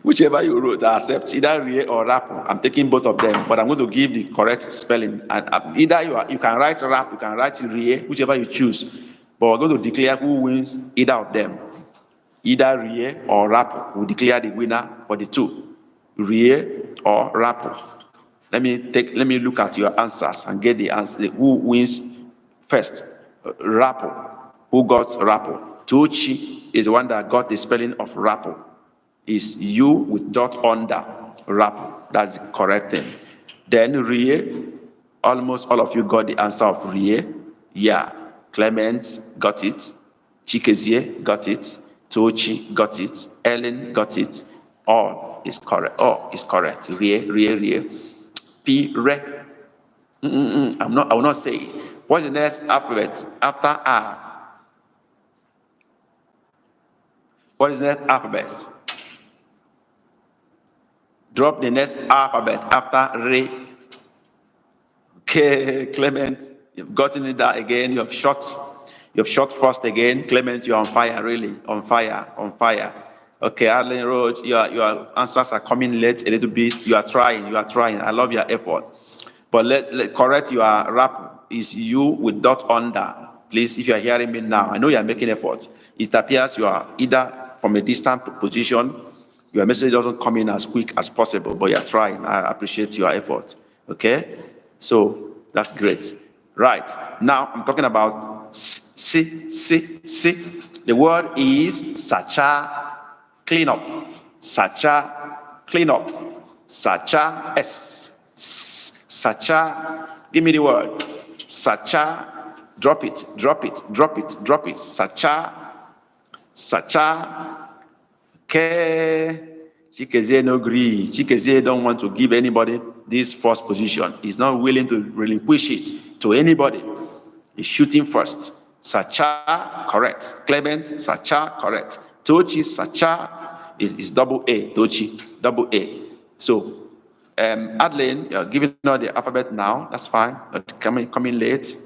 Whichever you wrote, I accept either Rie or Rapo. I'm taking both of them, but I'm going to give the correct spelling. And either you can write Rap, you can write Rie, whichever you choose. But we're going to declare who wins either of them. Either Rie or Rapo will declare the winner for the two. Rie or Rapo. Let me look at your answers and get the answer. Who wins first? Rapo. Who got Rapo? Tochi is the one that got the spelling of Rapo. Is you with dot under Rapo. That's the correct thing. Then Rie. Almost all of you got the answer of Rie. Yeah. Clement got it. Chikezie got it. Tochi got it. Ellen got it. All is correct. All is correct. Rie. P. Re. I will not say it. What's the next alphabet after R? What is the next alphabet? Drop the next alphabet after Re. Okay, Clement, you've gotten it down again. You've shot first again. Clement, you're on fire, really. On fire. Okay, Arlen Roach, your answers are coming late a little bit. You are trying. I love your effort. But let correct your rap is you with dot under. Please, if you are hearing me now, I know you are making effort. It appears you are either from a distant position, your message doesn't come in as quick as possible, but you're trying. I appreciate your effort. Okay? So that's great. Right. Now I'm talking about si. The word is sacha, clean up. Sacha, clean up. Sacha, sacha, give me the word. Sacha, drop it. Sacha, ke. Chikezie no agree. Chikezie don't want to give anybody this first position. He's not willing to relinquish it to anybody. He's shooting first. Sacha, correct. Clement, Sacha, correct. Tochi, Sacha is double A. Tochi, double A. So, Adeline, you're giving out the alphabet now. That's fine. But coming late.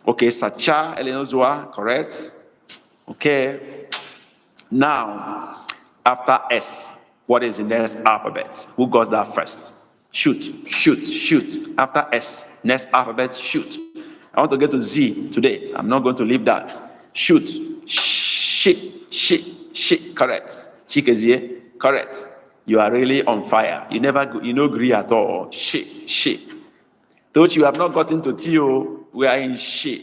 Okay, Sacha, Elenozua, correct. Okay. Now, after S, what is the next alphabet? Who got that first? Shoot. After S, next alphabet, shoot. I want to get to Z today. I'm not going to leave that. Shoot. Shit. Correct. Chikezie. Correct. You are really on fire. You no agree at all. Shit. Though you have not gotten to T, we are in shit.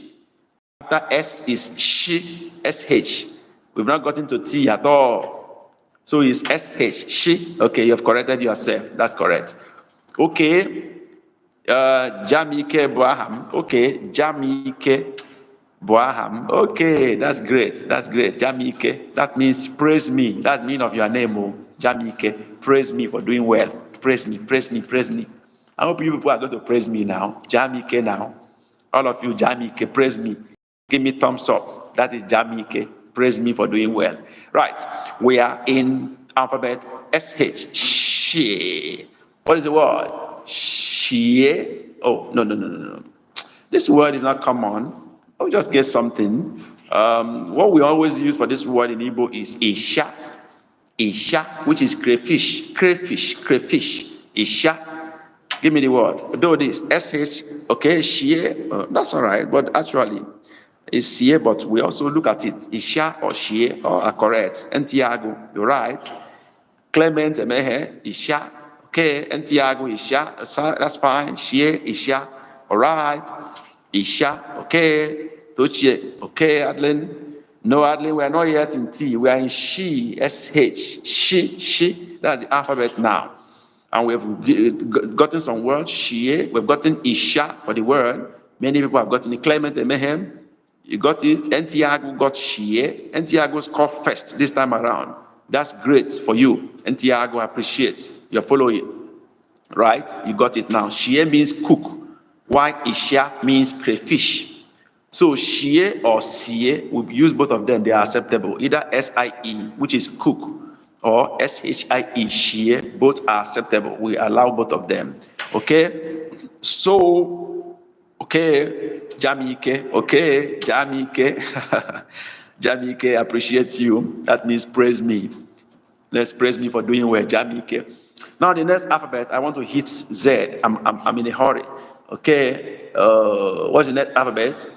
After S is SH. We've not gotten to T at all. So it's SH. She. Okay, you've corrected yourself. That's correct. Okay. Jamike Boaham. Okay. Jamike Boaham. Okay, that's great. Jamike. That means praise me. That's the meaning of your name. Jamike. Praise me for doing well. Praise me. I hope you people are going to praise me now. Jamike now. All of you, Jamike, praise me. Give me thumbs up. That is Jamike. Praise me for doing well. Right. We are in alphabet SH. She. What is the word? She. Oh, no. This word is not common. I'll just get something. What we always use for this word in Igbo is Isha. Isha, which is crayfish. Isha. Give me the word. Though this SH, okay, Shie, that's all right, but actually it's Shie, but we also look at it. Isha or Shie are correct. Entiago, you're right. Clement, Emehe, Isha, okay. Entiago, Isha, that's fine. Shie, Isha, all right. Isha, okay. Tochie, okay, Adeline. No, Adeline, we are not yet in T. We are in She, SH. She, that's the alphabet now. And we've gotten some words, Shie. We've gotten Isha for the word. Many people have gotten it. Clement Emehem, you got it. Entiago got Shie. Entiago scored first this time around. That's great for you. Entiago, appreciate. You're following. Right? You got it now. Shie means cook, while Isha means crayfish. So Shie or Sie, we use both of them. They are acceptable. Either SIE, which is cook, or SHIE, Shie, both are acceptable. We allow both of them. Okay? So, okay, Jamike, okay, Jamike. Jamike, appreciate you. That means praise me. Let's praise me for doing well, Jamike. Now the next alphabet, I want to hit Z. I'm in a hurry. Okay, what's the next alphabet?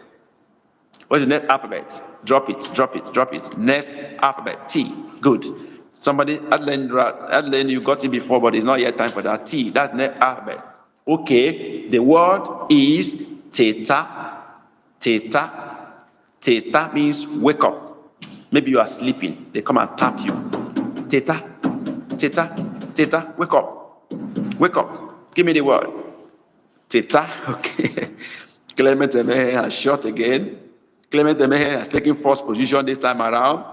What's the next alphabet? Drop it. Next alphabet, T. Good. Somebody, Adeline, you got it before, but it's not yet time for that. T, that's next alphabet. Okay, the word is theta. Theta means wake up. Maybe you are sleeping. They come and tap you. Theta, wake up. Give me the word. Theta, okay. Clement Emehe has shot again. Clement Emehe has taken first position this time around,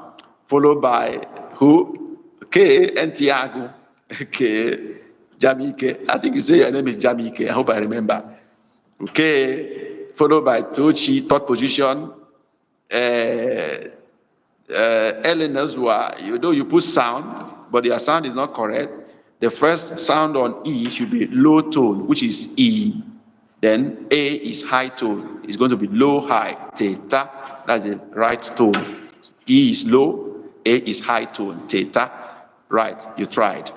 followed by who? Okay, Entiago. Okay, Jamike. I think you say your name is Jamike. I hope I remember. Okay, followed by Tochi, third position. Elenazwa, you know you put sound, but your sound is not correct. The first sound on E should be low tone, which is E. Then A is high tone. It's going to be low, high. Theta, that's the right tone. E is low, A is high tone. Theta, right, you tried.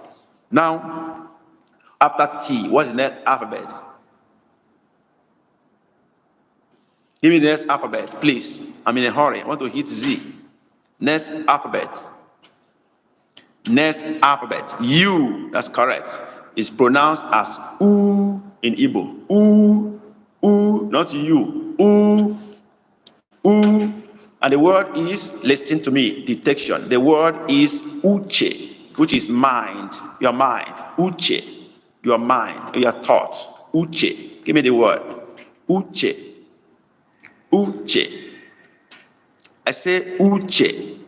Now, after T, what's the next alphabet? Give me the next alphabet, please. I'm in a hurry. I want to hit Z. Next alphabet. Next alphabet, U, that's correct, is pronounced as U in Igbo. U, U, not you. U, U. And the word is, listen to me, detection. The word is uche, which is mind, your mind. Uche, your mind, your thought. Uche. Give me the word. Uche. Uche. I say uche.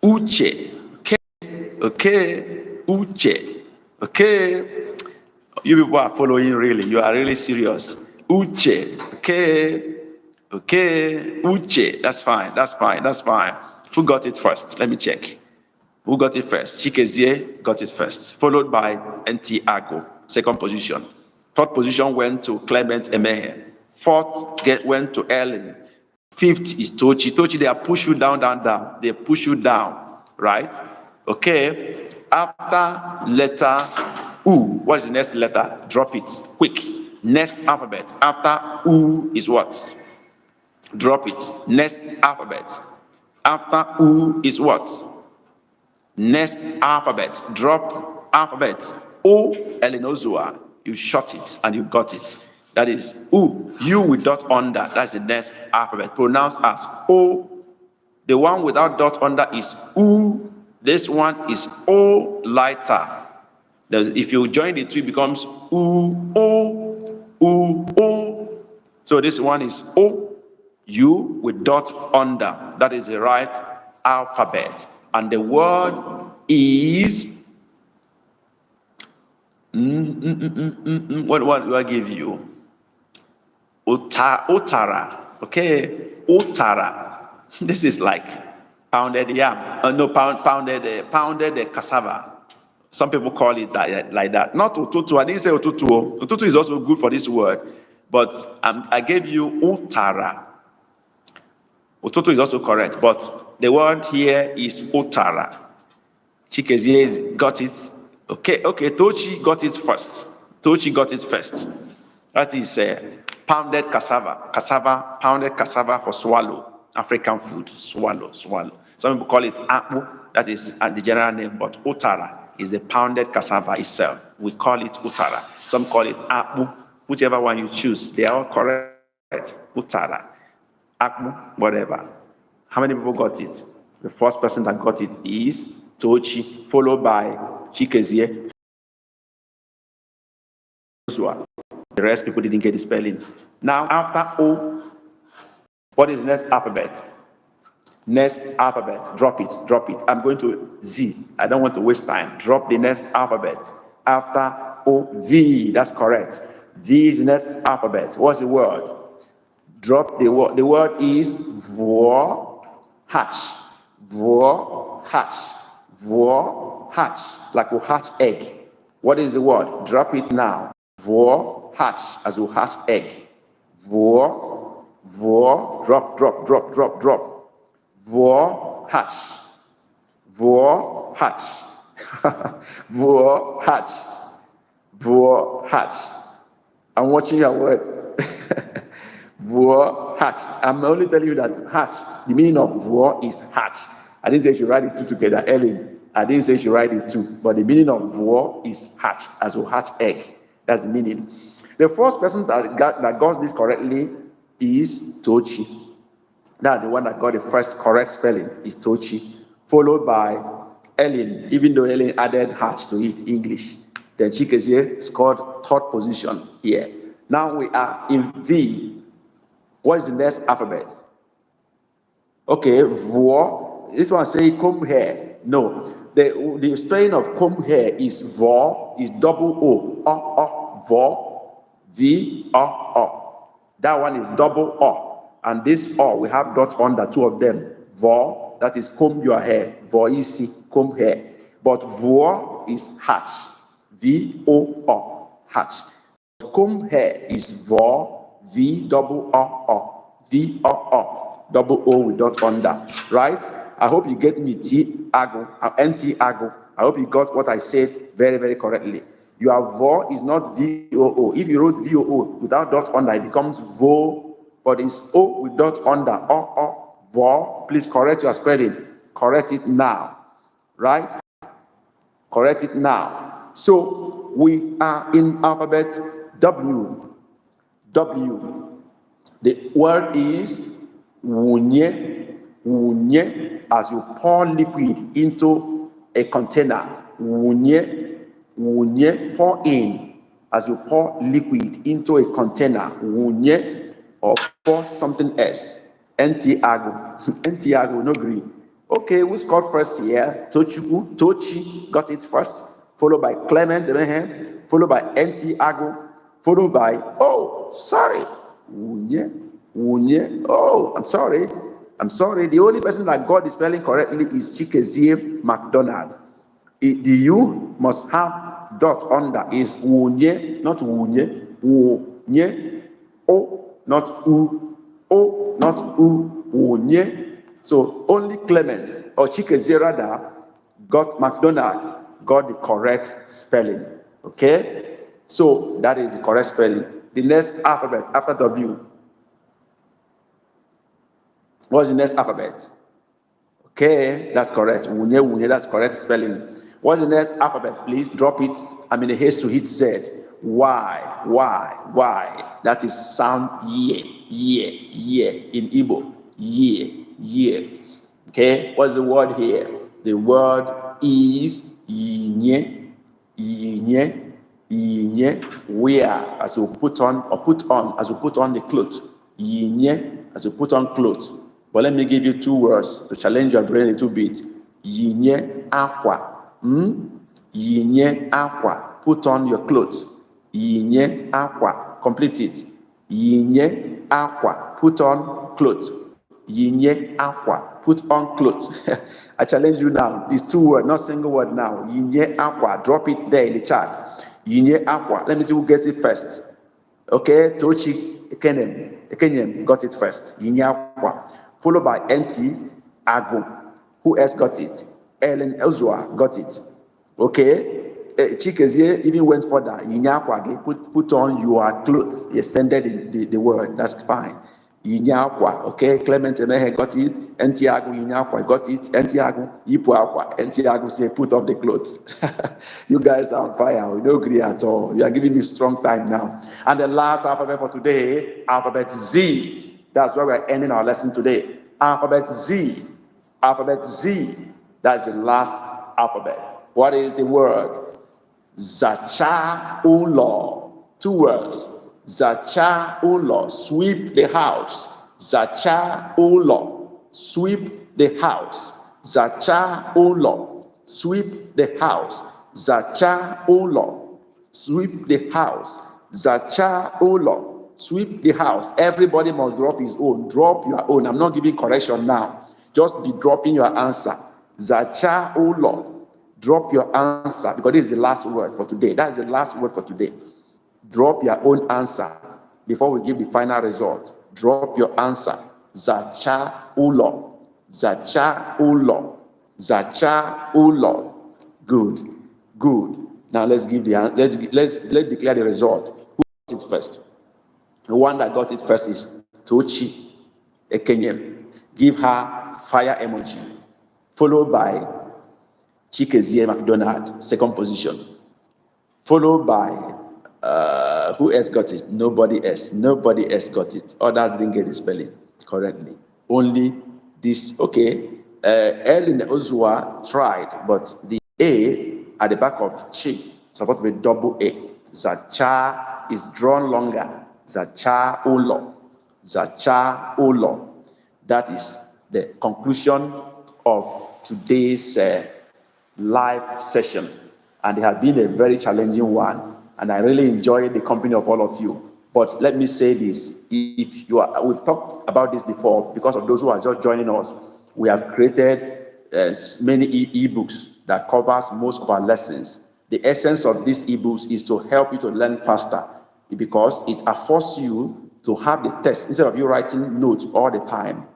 Uche. Okay. Okay. Uche. Okay. You people are following really. You are really serious. Uche. Okay. Okay. Uche. That's fine. That's fine. That's fine. Who got it first? Let me check. Who got it first? Chikezie got it first, followed by NT Ago, second position. Third position went to Clement Emehe. Fourth went to Ellen. Fifth is Tochi. Tochi, they are push you down, down, down. They push you down, right? Okay. After letter U, what is the next letter? Drop it, quick. Next alphabet. After U is what? Drop it. Next alphabet. After U is what? Next alphabet. Drop alphabet. O Elinozua. You short it and you got it. That is U. U with dot under. That's the next alphabet. Pronounced as O. The one without dot under is U. This one is O lighter. If you join the two, it becomes U, O, U, O. So this one is O, U with dot under. That is the right alphabet. And the word is, what do I give you? Otara. Okay, Otara. This is like pounded yam. No, pounded cassava. Some people call it that, like that. Not ututu. I didn't say ututu. Ututu is also good for this word, but I gave you Otara. Ututu is also correct, but the word here is Otara. Chikezie got it. Okay, Tochi got it first. Tochi got it first. That is pounded cassava, pounded cassava for swallow, African food, swallow. Some people call it akpu, that is the general name, but Utara is the pounded cassava itself. We call it Utara. Some call it akpu, whichever one you choose. They are all correct. Utara, akpu, whatever. How many people got it? The first person that got it is Tochi, followed by Chikezie. The rest people didn't get the spelling. Now after O, what is the next alphabet? Next alphabet, drop it. I'm going to Z. I don't want to waste time. Drop the next alphabet. After O, V, that's correct. V is the next alphabet. What's the word? Drop the word. The word is vor hatch. Vor hatch. Vor hatch. Like we hatch egg. What is the word? Drop it now. Vor hatch, as we hatch egg. Vor, drop. Vor hatch. Vor hatch. Vor hatch. Vor hatch. I'm watching your word. Vor hatch. I'm only telling you that hatch, the meaning of vor is hatch. I didn't say you should write the two together, Ellen. I didn't say you should write the two, but the meaning of vor is hatch, as we hatch egg. That's the meaning. The first person that got this correctly is Tochi. That's the one that got the first correct spelling, is Tochi, followed by Ellen, even though Ellen added hatch to it, English. Then Chikezie scored third position here. Now we are in V. What is the next alphabet? Okay, vor. This one say comb hair. No, the spelling of comb hair is vor, is double O, vor, V, O. That one is double O, and this O we have dot under two of them. Vor, that is comb your hair. Vor is comb hair, but vor is hatch. V-O, hatch. Comb hair is vor, V double O, V-O, double O with dot under, right? I hope you get me, NT Ago. I hope you got what I said very, very correctly. Your vo is not V-O-O. If you wrote V-O-O without dot under, it becomes vo, but it's O with dot under, O, vo. Please correct your spelling. Correct it now, right? Correct it now. So we are in alphabet W. W. The word is wunye. Wunye, as you pour liquid into a container. Wunye. Wunye, pour in. As you pour liquid into a container. Wunye, or pour something else. Entiago. Entiago, no agree. Okay, who scored first here? Tochuku. Tochi got it first, followed by Clement, followed by Entiago, followed by, oh, sorry, Wunye. Wunye. Oh, I'm sorry. The only person that got the spelling correctly is Chikezie McDonald. The U must have dot under, is Wunye, not Wunye. Wunye. O, not U. O, not U. Wunye. So only Clement, or Chikezie rather, got McDonald, got the correct spelling. Okay? So that is the correct spelling. The next alphabet after W. What's the next alphabet? Okay, that's correct. Wunye, wunye, that's correct spelling. What's the next alphabet? Please drop it. I'm in a haste to hit Z. Y. That is sound ye in Igbo. Ye. Okay, what's the word here? The word is yinye. Wear, as you put on, or put on, as you put on the clothes. Yinye, as you put on clothes. But let me give you two words to challenge your brain a little bit. Yinye aqua. Yinye aqua. Put on your clothes. Yinye aqua. Complete it. Yinye aqua. Put on clothes. Yinye aqua. Put on clothes. I challenge you now. These two words, not single word now. Yinye aqua. Drop it there in the chat. Yinye aqua. Let me see who gets it first. Okay, Tochi Ekenyem got it first. Yinye aqua. Followed by Enti Agu. Who else got it? Ellen Elzua got it. Okay. Chikezie even went further. Yinye put on your clothes. He extended the word. That's fine. Yinye. Okay. Clement Emehe got it. Enti Agu, Yinye got it. Enti Agu, Yipu Aqua. Enti Agu say put off the clothes. You guys are on fire. We don't agree at all. You are giving me strong time now. And the last alphabet for today, alphabet Z. That's where we're ending our lesson today. Alphabet Z. Alphabet Z. That's the last alphabet. What is the word? Zacha ulo. Two words. Zacha ulo. Sweep the house. Zacha ulo. Sweep the house. Zacha ulo. Sweep the house. Zacha ulo. Sweep the house. Zacha ulo. Sweep the house. Everybody must drop his own. Drop your own. I'm not giving correction now. Just be dropping your answer. Zacha ulo. Drop your answer, because this is the last word for today. That is the last word for today. Drop your own answer before we give the final result. Drop your answer. Zacha ulo. Zacha ulo. Zacha ulo. Good. Now let's give let's declare the result. Who got it first? The one that got it first is Tochi Ekenyem. Give her fire emoji. Followed by Chikezie McDonald, second position. Followed by, who else got it? Nobody else got it. Others didn't get the spelling correctly. Only this, okay. Ellen Ozua tried, but the A at the back of Chi is supposed to be double A. Zacha is drawn longer. Zacha Ulo. Zacha Ulo. That is the conclusion of today's live session, and it has been a very challenging one, and I really enjoyed the company of all of you. But let me say this, if you are, we've talked about this before, because of those who are just joining us, we have created many ebooks that covers most of our lessons. The essence of these ebooks is to help you to learn faster, because it affords you to have the text instead of you writing notes all the time.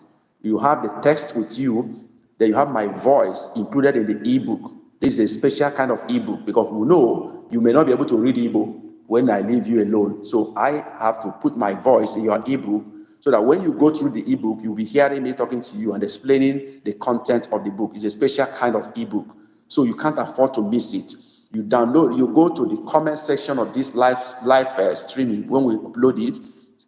You have the text with you, then you have my voice included in the ebook. This is a special kind of ebook, because we know you may not be able to read ebook when I leave you alone. So I have to put my voice in your ebook, so that when you go through the ebook, you'll be hearing me talking to you and explaining the content of the book. It's a special kind of ebook. So you can't afford to miss it. You download, you go to the comment section of this live streaming when we upload it,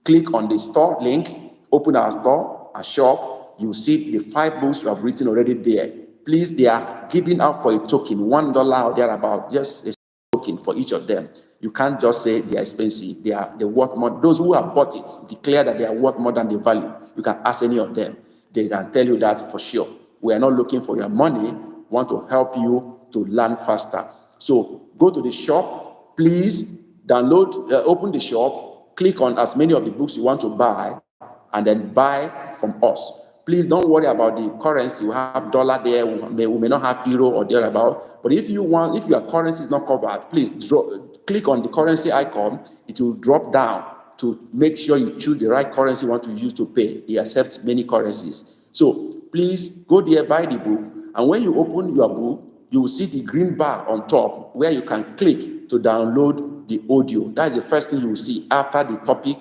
click on the store link, open our store, our shop, you see the 5 books you have written already there. Please, they are giving out for a token, $1 or thereabout, just a token for each of them. You can't just say they are expensive. They're worth more. Those who have bought it declare that they are worth more than the value. You can ask any of them. They can tell you that for sure. We are not looking for your money. We want to help you to learn faster. So go to the shop, please download, open the shop, click on as many of the books you want to buy, and then buy from us. Please don't worry about the currency. We have dollar there. We may not have euro or thereabout. But if your currency is not covered, please click on the currency icon. It will drop down to make sure you choose the right currency you want to use to pay. They accept many currencies. So please go there, buy the book. And when you open your book, you will see the green bar on top where you can click to download the audio. That's the first thing you will see after the topic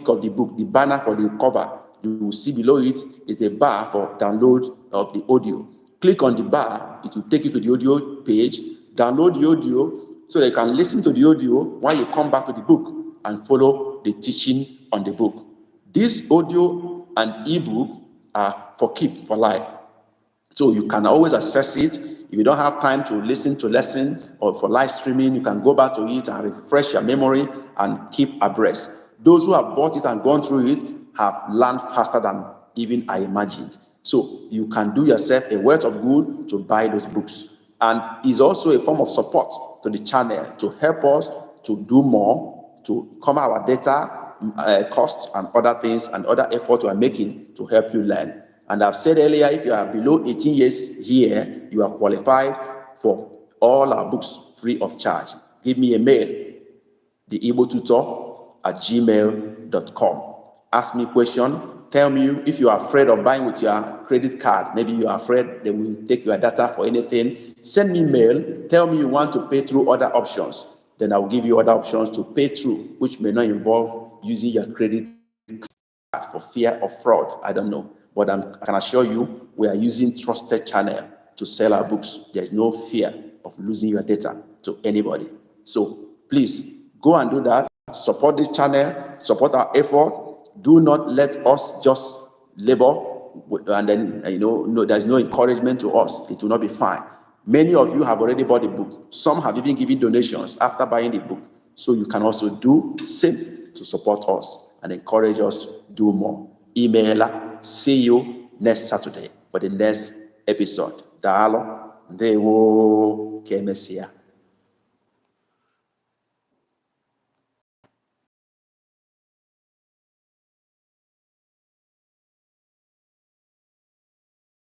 of the book, the banner for the cover. You will see below it is the bar for download of the audio. Click on the bar, it will take you to the audio page. Download the audio so that you can listen to the audio while you come back to the book and follow the teaching on the book. This audio and ebook are for keep for life. So you can always access it. If you don't have time to listen to lesson or for live streaming, you can go back to it and refresh your memory and keep abreast. Those who have bought it and gone through it have learned faster than even I imagined. So you can do yourself a worth of good to buy those books. And it's also a form of support to the channel to help us to do more, to cover our data costs and other things and other efforts we are making to help you learn. And I've said earlier, if you are below 18 years here, you are qualified for all our books free of charge. Give me a mail, theigbotutor@gmail.com. Ask me a question. Tell me if you are afraid of buying with your credit card. Maybe you are afraid they will take your data for anything. Send me mail. Tell me you want to pay through other options. Then I will give you other options to pay through, which may not involve using your credit card for fear of fraud. I don't know. But I can assure you, we are using trusted channel to sell our books. There is no fear of losing your data to anybody. So please go and do that. Support this channel. Support our effort. Do not let us just labor and then there's no encouragement to us. It will not be fine. Many of you have already bought the book. Some have even given donations after buying the book. So you can also do same to support us and encourage us to do more. Emailer. See you next Saturday for the next episode. Dalo, Dewo, Kemesia.